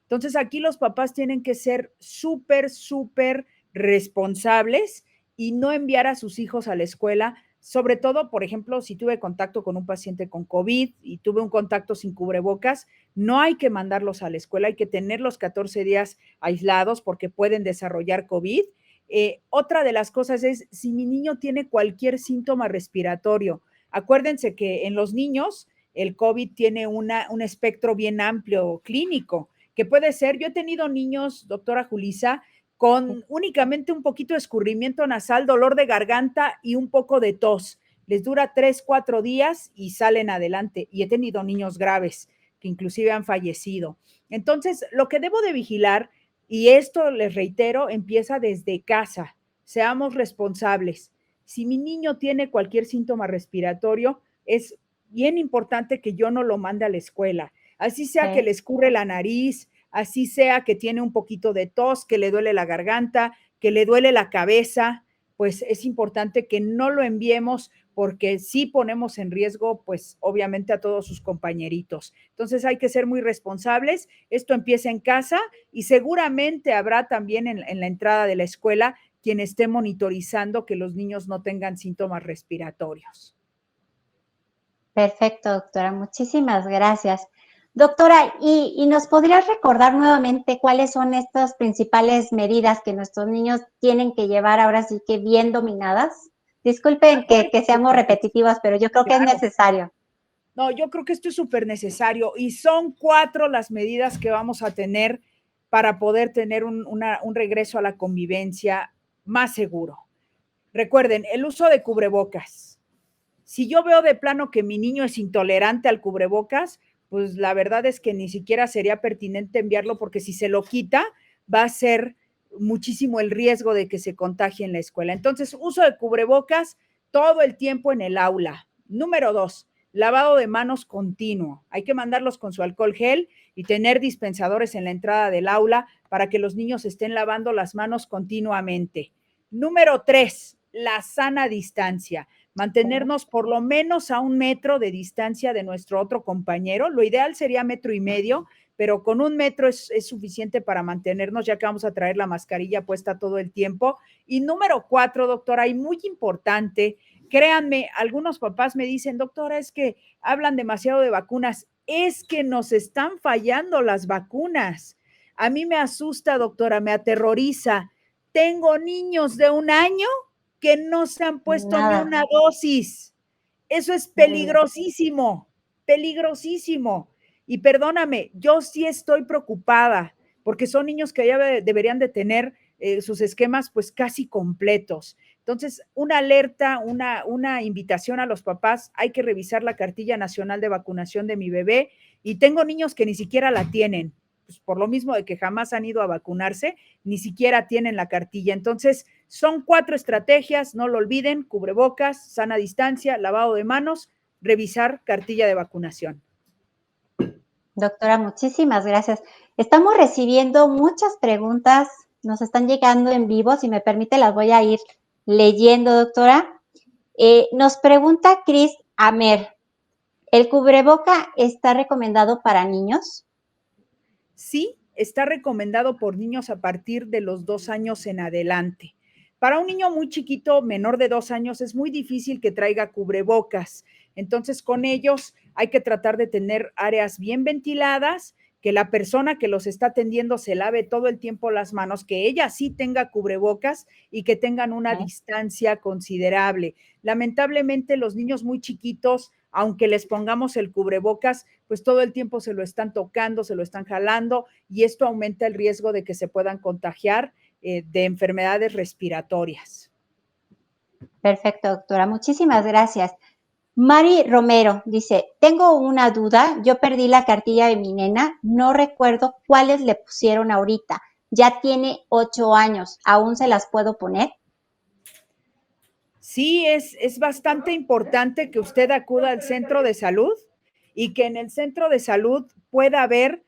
Entonces, aquí los papás tienen que ser súper, súper responsables y no enviar a sus hijos a la escuela, sobre todo, por ejemplo, si tuve contacto con un paciente con COVID y tuve un contacto sin cubrebocas, no hay que mandarlos a la escuela, hay que tenerlos 14 días aislados porque pueden desarrollar COVID. Otra de las cosas es si mi niño tiene cualquier síntoma respiratorio. Acuérdense que en los niños el COVID tiene un espectro bien amplio clínico, que puede ser, yo he tenido niños, doctora Julisa, con únicamente un poquito de escurrimiento nasal, dolor de garganta y un poco de tos. Les dura 3, 4 días y salen adelante. Y he tenido niños graves que inclusive han fallecido. Entonces, lo que debo de vigilar, y esto les reitero, empieza desde casa. seamos responsables. Si mi niño tiene cualquier síntoma respiratorio, es bien importante que yo no lo mande a la escuela. Así sea que Okay. le escurre la nariz, así sea que tiene un poquito de tos, que le duele la garganta, que le duele la cabeza, pues es importante que no lo enviemos porque sí ponemos en riesgo, pues obviamente a todos sus compañeritos. Entonces hay que ser muy responsables. Esto empieza en casa y seguramente habrá también en la entrada de la escuela quien esté monitorizando que los niños no tengan síntomas respiratorios. Perfecto, doctora. Muchísimas gracias. Doctora, ¿y nos podrías recordar nuevamente cuáles son estas principales medidas que nuestros niños tienen que llevar ahora sí que bien dominadas? Disculpen Bueno, que seamos súper repetitivas, pero yo creo que es claro. necesario. No, yo creo que esto es súper necesario y son 4 las medidas que vamos a tener para poder tener un regreso a la convivencia más seguro. Recuerden, el uso de cubrebocas. Si yo veo de plano que mi niño es intolerante al cubrebocas, pues la verdad es que ni siquiera sería pertinente enviarlo porque si se lo quita va a ser muchísimo el riesgo de que se contagie en la escuela. Entonces, uso de cubrebocas todo el tiempo en el aula. Número 2, lavado de manos continuo. Hay que mandarlos con su alcohol gel y tener dispensadores en la entrada del aula para que los niños estén lavando las manos continuamente. Número 3, la sana distancia, mantenernos por lo menos a 1 metro de distancia de nuestro otro compañero. Lo ideal sería 1,5 metros, pero con 1 metro es suficiente para mantenernos, ya que vamos a traer la mascarilla puesta todo el tiempo. Y número 4, doctora, y muy importante, créanme, algunos papás me dicen, doctora, es que hablan demasiado de vacunas. Es que nos están fallando las vacunas. A mí me asusta, doctora, me aterroriza. Tengo niños de 1 año que no se han puesto ni Nada. una dosis. Eso es Terrible. peligrosísimo, peligrosísimo. Y perdóname, yo sí estoy preocupada porque son niños que ya deberían de tener sus esquemas pues casi completos. Entonces, una alerta, una invitación a los papás, hay que revisar la cartilla nacional de vacunación de mi bebé y tengo niños que ni siquiera la tienen, pues por lo mismo de que jamás han ido a vacunarse, ni siquiera tienen la cartilla. Entonces, son 4 estrategias, no lo olviden: cubrebocas, sana distancia, lavado de manos, revisar cartilla de vacunación. Doctora, muchísimas gracias. Estamos recibiendo muchas preguntas, nos están llegando en vivo, si me permite las voy a ir leyendo, doctora. Nos pregunta Cris Amer, ¿el cubreboca está recomendado para niños? Sí, está recomendado por niños a partir de los 2 años en adelante. Para un niño muy chiquito, menor de 2 años, es muy difícil que traiga cubrebocas. Entonces, con ellos hay que tratar de tener áreas bien ventiladas, que la persona que los está atendiendo se lave todo el tiempo las manos, que ella sí tenga cubrebocas y que tengan una Okay. distancia considerable. Lamentablemente, los niños muy chiquitos, aunque les pongamos el cubrebocas, pues todo el tiempo se lo están tocando, se lo están jalando y esto aumenta el riesgo de que se puedan contagiar de enfermedades respiratorias. Perfecto, doctora. Muchísimas gracias. Mari Romero dice, tengo una duda, yo perdí la cartilla de mi nena, no recuerdo cuáles le pusieron ahorita. Ya tiene 8 años, ¿aún se las puedo poner? Sí, es bastante importante que usted acuda al centro de salud y que en el centro de salud pueda ver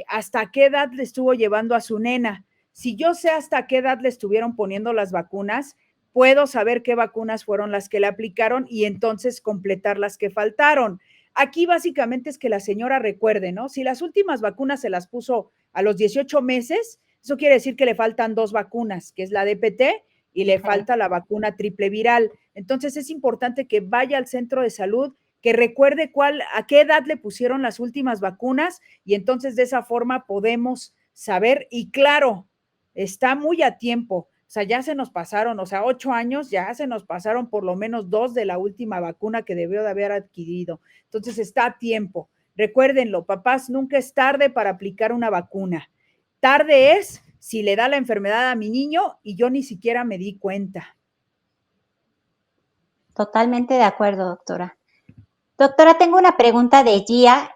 hasta qué edad le estuvo llevando a su nena. Si yo sé hasta qué edad le estuvieron poniendo las vacunas, puedo saber qué vacunas fueron las que le aplicaron y entonces completar las que faltaron. Aquí básicamente es que la señora recuerde, ¿no? Si las últimas vacunas se las puso a los 18 meses, eso quiere decir que le faltan 2 vacunas, que es la DPT y le Okay. falta la vacuna triple viral. Entonces es importante que vaya al centro de salud, que recuerde a qué edad le pusieron las últimas vacunas y entonces de esa forma podemos saber y claro, está muy a tiempo. O sea, ya se nos pasaron, o sea, 8 años, ya se nos pasaron por lo menos 2 de la última vacuna que debió de haber adquirido. Entonces está a tiempo. Recuérdenlo, papás, nunca es tarde para aplicar una vacuna. Tarde es si le da la enfermedad a mi niño y yo ni siquiera me di cuenta. Totalmente de acuerdo, doctora. Doctora, tengo una pregunta de Gia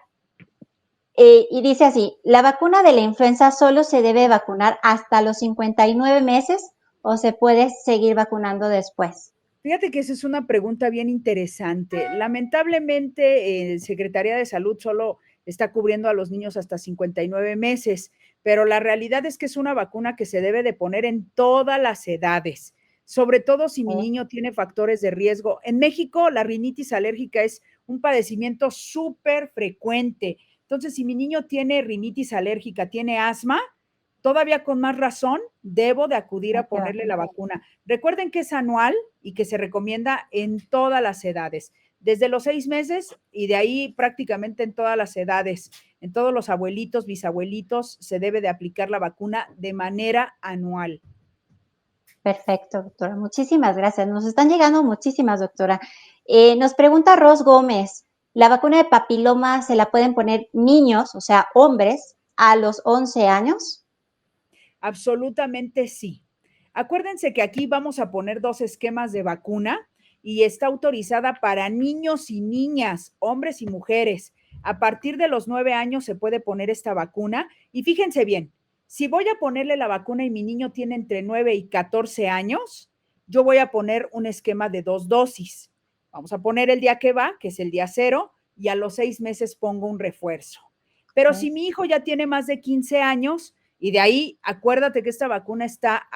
y dice así, ¿la vacuna de la influenza solo se debe vacunar hasta los 59 meses o se puede seguir vacunando después? Fíjate que esa es una pregunta bien interesante. Lamentablemente, Secretaría de Salud solo está cubriendo a los niños hasta 59 meses, pero la realidad es que es una vacuna que se debe de poner en todas las edades, sobre todo si mi Sí, niño tiene factores de riesgo. En México, la rinitis alérgica es un padecimiento súper frecuente. Entonces, si mi niño tiene rinitis alérgica, tiene asma, todavía con más razón debo de acudir hay a que ponerle la vacunar. vacuna. Recuerden que es anual y que se recomienda en todas las edades, desde los 6 meses y de ahí prácticamente en todas las edades. En todos los abuelitos, bisabuelitos, se debe de aplicar la vacuna de manera anual. Perfecto, doctora. Muchísimas gracias. Nos están llegando muchísimas, doctora. Nos pregunta Ros Gómez, ¿la vacuna de papiloma se la pueden poner niños, o sea, hombres, a los 11 años? Absolutamente sí. Acuérdense que aquí vamos a poner dos esquemas de vacuna y está autorizada para niños y niñas, hombres y mujeres. A partir de los 9 años se puede poner esta vacuna y fíjense bien, si voy a ponerle la vacuna y mi niño tiene entre 9 y 14 años, yo voy a poner un esquema de 2 dosis. Vamos a poner el día que va, que es el día cero, y a los 6 meses pongo un refuerzo. Pero si Ok. mi hijo ya tiene más de 15 años, y de ahí, acuérdate que esta vacuna está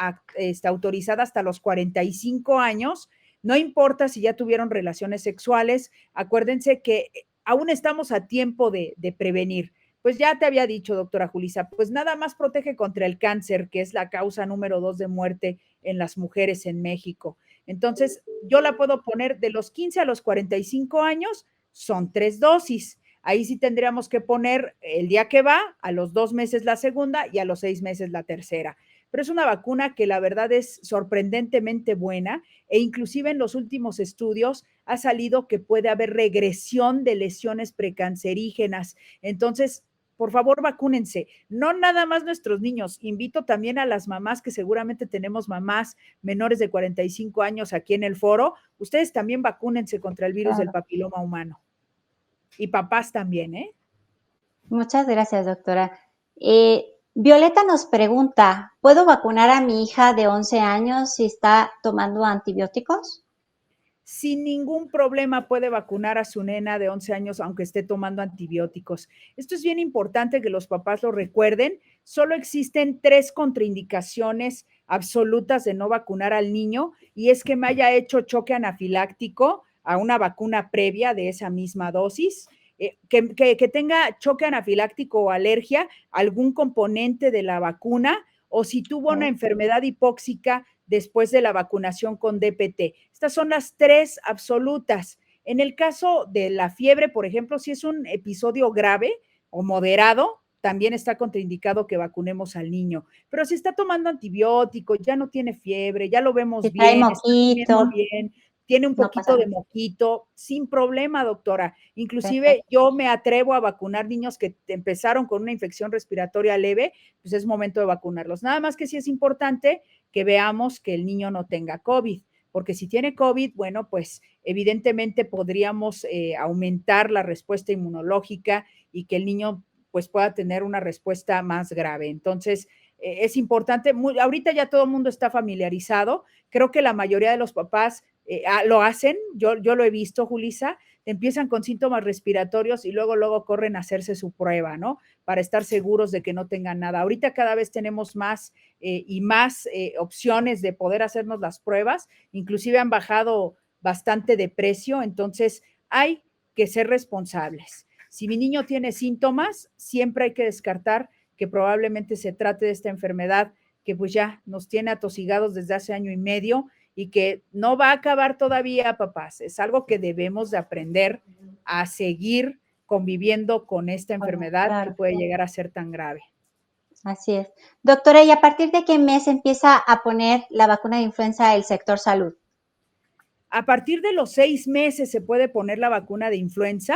autorizada hasta los 45 años. No importa si ya tuvieron relaciones sexuales, acuérdense que aún estamos a tiempo de prevenir. Pues ya te había dicho, doctora Julisa, pues nada más protege contra el cáncer, que es la causa número 2 de muerte en las mujeres en México. Entonces, yo la puedo poner de los 15 a los 45 años, son 3 dosis. Ahí sí tendríamos que poner el día que va, a los 2 meses la segunda y a los 6 meses la tercera. Pero es una vacuna que la verdad es sorprendentemente buena e inclusive en los últimos estudios ha salido que puede haber regresión de lesiones precancerígenas. Entonces, por favor, vacúnense. No nada más nuestros niños. Invito también a las mamás, que seguramente tenemos mamás menores de 45 años aquí en el foro. Ustedes también vacúnense contra el virus del Claro. papiloma humano. Y papás también, ¿eh? Muchas gracias, doctora. Violeta nos pregunta, ¿puedo vacunar a mi hija de 11 años si está tomando antibióticos? Sin ningún problema puede vacunar a su nena de 11 años aunque esté tomando antibióticos. Esto es bien importante que los papás lo recuerden. Solo existen 3 contraindicaciones absolutas de no vacunar al niño y es que me haya hecho choque anafiláctico a una vacuna previa de esa misma dosis, que tenga choque anafiláctico o alergia a algún componente de la vacuna o si tuvo una Ok. enfermedad hipóxica después de la vacunación con DPT. Estas son las 3 absolutas. En el caso de la fiebre, por ejemplo, si es un episodio grave o moderado, también está contraindicado que vacunemos al niño. Pero si está tomando antibióticos, ya no tiene fiebre, ya lo Si vemos trae bien, está moquito, comiendo bien, tiene un no pasa poquito de nada. moquito, sin problema, doctora. Inclusive Perfecto. yo me atrevo a vacunar niños que empezaron con una infección respiratoria leve, pues es momento de vacunarlos. Nada más que sí es importante que veamos que el niño no tenga COVID, porque si tiene COVID, bueno, pues evidentemente podríamos aumentar la respuesta inmunológica y que el niño pues pueda tener una respuesta más grave. Entonces, es importante, ahorita ya todo el mundo está familiarizado, creo que la mayoría de los papás lo hacen, yo lo he visto, Julisa, empiezan con síntomas respiratorios y luego corren a hacerse su prueba, ¿no? Para estar seguros de que no tengan nada. Ahorita cada vez tenemos más y más opciones de poder hacernos las pruebas, inclusive han bajado bastante de precio, entonces hay que ser responsables. Si mi niño tiene síntomas, siempre hay que descartar que probablemente se trate de esta enfermedad que pues ya nos tiene atosigados desde hace año y medio y que no va a acabar todavía, papás. Es algo que debemos de aprender a seguir conviviendo con esta enfermedad que Claro, puede llegar a ser tan grave. así es. Doctora, ¿y a partir de qué mes empieza a poner la vacuna de influenza el sector salud? A partir de los 6 meses se puede poner la vacuna de influenza.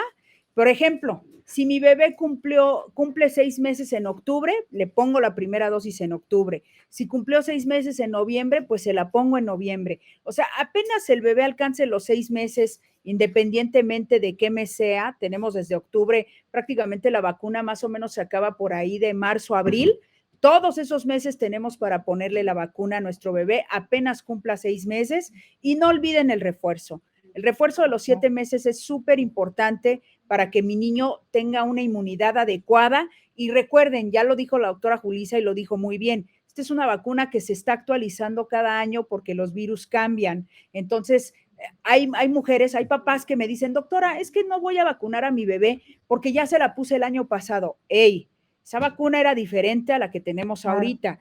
Por ejemplo, si mi bebé cumple 6 meses en octubre, le pongo la primera dosis en octubre. Si cumplió 6 meses en noviembre, pues se la pongo en noviembre. O sea, apenas el bebé alcance los 6 meses, independientemente de qué mes sea, tenemos desde octubre prácticamente la vacuna más o menos se acaba por ahí de marzo, abril, Todos esos meses tenemos para ponerle la vacuna a nuestro bebé, apenas cumpla 6 meses, y no olviden el refuerzo. El refuerzo de los 7 meses es súper importante para que mi niño tenga una inmunidad adecuada. Y recuerden, ya lo dijo la doctora Julisa y lo dijo muy bien, esta es una vacuna que se está actualizando cada año porque los virus cambian. Entonces, hay mujeres, hay papás que me dicen, doctora, es que no voy a vacunar a mi bebé porque ya se la puse el año pasado. ¡Ey! Esa vacuna era diferente a la que tenemos Claro. ahorita.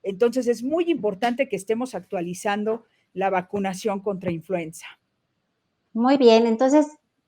Entonces es muy importante que estemos actualizando la vacunación contra influenza. Muy bien, entonces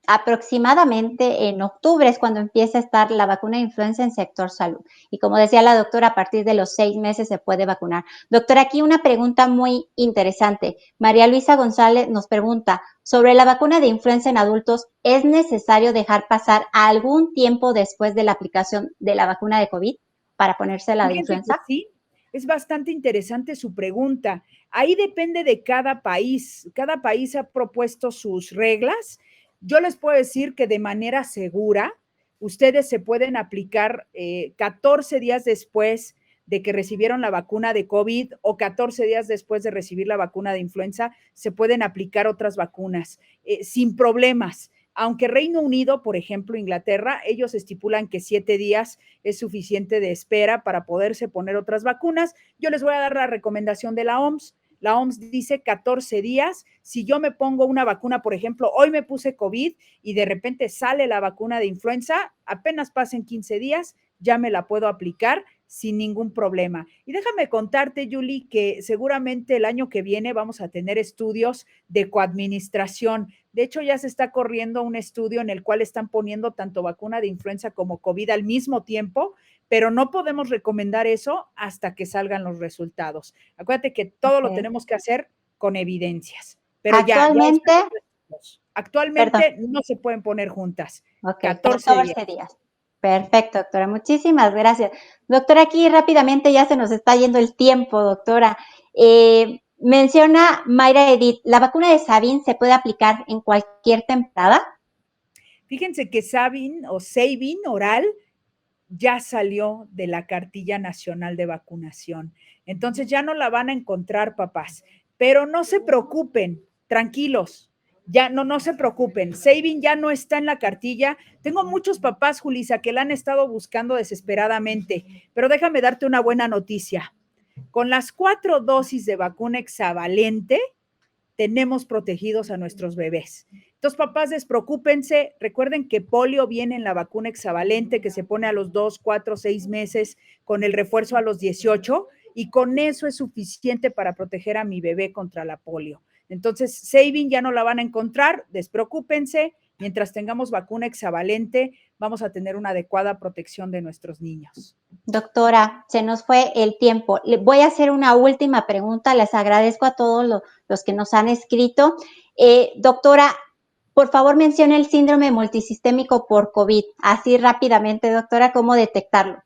aproximadamente en octubre es cuando empieza a estar la vacuna de influenza en sector salud. Y como decía la doctora, a partir de los 6 meses se puede vacunar. Doctora, aquí una pregunta muy interesante. María Luisa González nos pregunta, sobre la vacuna de influenza en adultos, ¿es necesario dejar pasar algún tiempo después de la aplicación de la vacuna de COVID para ponerse la de Fíjense que influenza? sí, es bastante interesante su pregunta. Ahí depende de cada país. Cada país ha propuesto sus reglas. Yo les puedo decir que de manera segura, ustedes se pueden aplicar 14 días después de que recibieron la vacuna de COVID o 14 días después de recibir la vacuna de influenza, se pueden aplicar otras vacunas sin problemas. Aunque Reino Unido, por ejemplo, Inglaterra, ellos estipulan que 7 días es suficiente de espera para poderse poner otras vacunas. Yo les voy a dar la recomendación de la OMS. La OMS dice 14 días. Si yo me pongo una vacuna, por ejemplo, hoy me puse COVID y de repente sale la vacuna de influenza, apenas pasen 15 días, ya me la puedo aplicar sin ningún problema. Y déjame contarte, Julie, que seguramente el año que viene vamos a tener estudios de coadministración. De hecho, ya se está corriendo un estudio en el cual están poniendo tanto vacuna de influenza como COVID al mismo tiempo, pero no podemos recomendar eso hasta que salgan los resultados. Acuérdate que todo lo Okay. tenemos que hacer con evidencias, pero ya Actualmente, están los estudios. perdón. Actualmente no se pueden poner juntas. Ok, 14 días. 14 días. Perfecto, doctora. Muchísimas gracias. Doctora, aquí rápidamente ya se nos está yendo el tiempo, doctora. Menciona Mayra Edith, ¿la vacuna de Sabin se puede aplicar en cualquier temporada? Fíjense que Sabin oral ya salió de la cartilla nacional de vacunación. Entonces ya no la van a encontrar, papás. Pero no se preocupen, tranquilos. Ya no se preocupen. Saving ya no está en la cartilla. Tengo muchos papás, Julisa, que la han estado buscando desesperadamente. Pero déjame darte una buena noticia. Con las 4 dosis de vacuna hexavalente, tenemos protegidos a nuestros bebés. Entonces, papás, despreocúpense. Recuerden que polio viene en la vacuna hexavalente que se pone a los 2, 4, 6 meses con el refuerzo a los 18 y con eso es suficiente para proteger a mi bebé contra la polio. Entonces, Saving ya no la van a encontrar, despreocúpense. Mientras tengamos vacuna hexavalente, vamos a tener una adecuada protección de nuestros niños. Doctora, se nos fue el tiempo. Le voy a hacer una última pregunta. Les agradezco a todos los que nos han escrito. Doctora, por favor, mencione el síndrome multisistémico por COVID. Así rápidamente, doctora, ¿cómo detectarlo?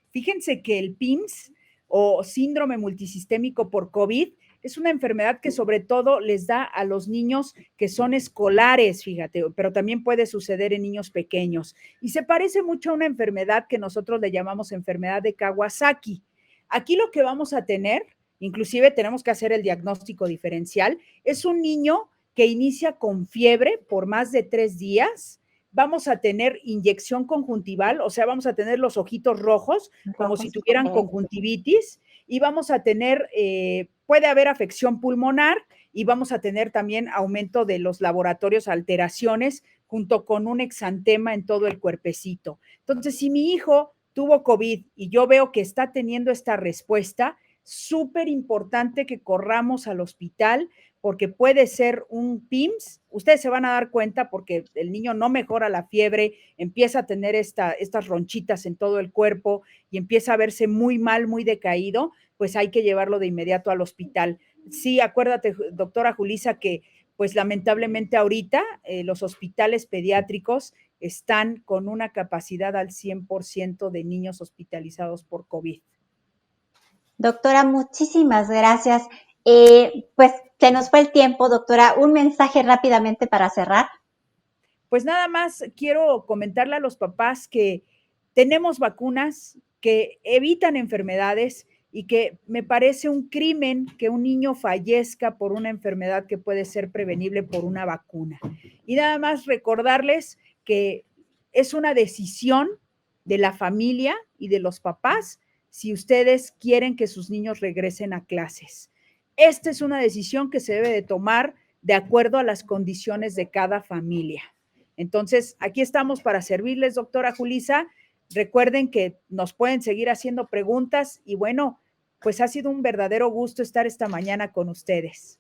Fíjense que el PIMS o síndrome multisistémico por COVID es una enfermedad que sobre todo les da a los niños que son escolares, fíjate, pero también puede suceder en niños pequeños. Y se parece mucho a una enfermedad que nosotros le llamamos enfermedad de Kawasaki. Aquí lo que vamos a tener, inclusive tenemos que hacer el diagnóstico diferencial, es un niño que inicia con fiebre por más de 3 días. Vamos a tener inyección conjuntival, o sea, vamos a tener los ojitos rojos, como si Rojos, tuvieran ok. conjuntivitis, y vamos a tener, puede haber afección pulmonar, y vamos a tener también aumento de los laboratorios, alteraciones, junto con un exantema en todo el cuerpecito. Entonces, si mi hijo tuvo COVID y yo veo que está teniendo esta respuesta, súper importante que corramos al hospital porque puede ser un PIMS. Ustedes se van a dar cuenta porque el niño no mejora la fiebre, empieza a tener estas ronchitas en todo el cuerpo y empieza a verse muy mal, muy decaído, pues hay que llevarlo de inmediato al hospital. Sí, acuérdate, doctora Julisa, que pues lamentablemente ahorita los hospitales pediátricos están con una capacidad al 100% de niños hospitalizados por COVID. Doctora, muchísimas gracias. Pues se nos fue el tiempo, doctora. Un mensaje rápidamente para cerrar. Pues nada más quiero comentarle a los papás que tenemos vacunas que evitan enfermedades y que me parece un crimen que un niño fallezca por una enfermedad que puede ser prevenible por una vacuna. Y nada más recordarles que es una decisión de la familia y de los papás si ustedes quieren que sus niños regresen a clases. Esta es una decisión que se debe de tomar de acuerdo a las condiciones de cada familia. Entonces, aquí estamos para servirles, doctora Julisa. Recuerden que nos pueden seguir haciendo preguntas y bueno, pues ha sido un verdadero gusto estar esta mañana con ustedes.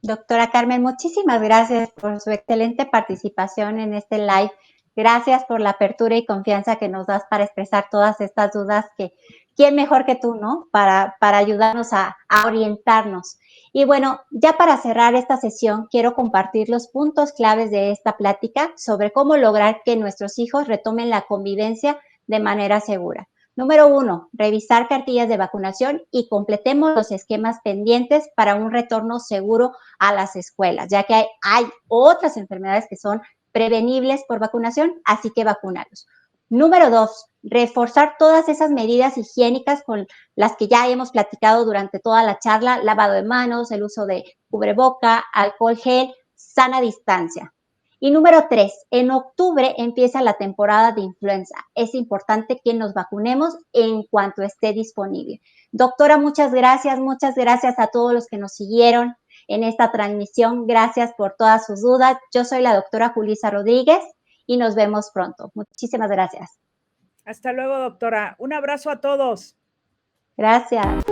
Doctora Carmen, muchísimas gracias por su excelente participación en este live. Gracias por la apertura y confianza que nos das para expresar todas estas dudas que, ¿quién mejor que tú, no? Para ayudarnos a orientarnos. Y bueno, ya para cerrar esta sesión, quiero compartir los puntos claves de esta plática sobre cómo lograr que nuestros hijos retomen la convivencia de manera segura. Número 1, revisar cartillas de vacunación y completemos los esquemas pendientes para un retorno seguro a las escuelas, ya que hay otras enfermedades que son prevenibles por vacunación, así que vacunarlos. Número 2, reforzar todas esas medidas higiénicas con las que ya hemos platicado durante toda la charla, lavado de manos, el uso de cubreboca, alcohol gel, sana distancia. Y número 3, en octubre empieza la temporada de influenza. Es importante que nos vacunemos en cuanto esté disponible. Doctora, muchas gracias a todos los que nos siguieron en esta transmisión. Gracias por todas sus dudas. Yo soy la doctora Julisa Rodríguez y nos vemos pronto. Muchísimas gracias. Hasta luego, doctora. Un abrazo a todos. Gracias.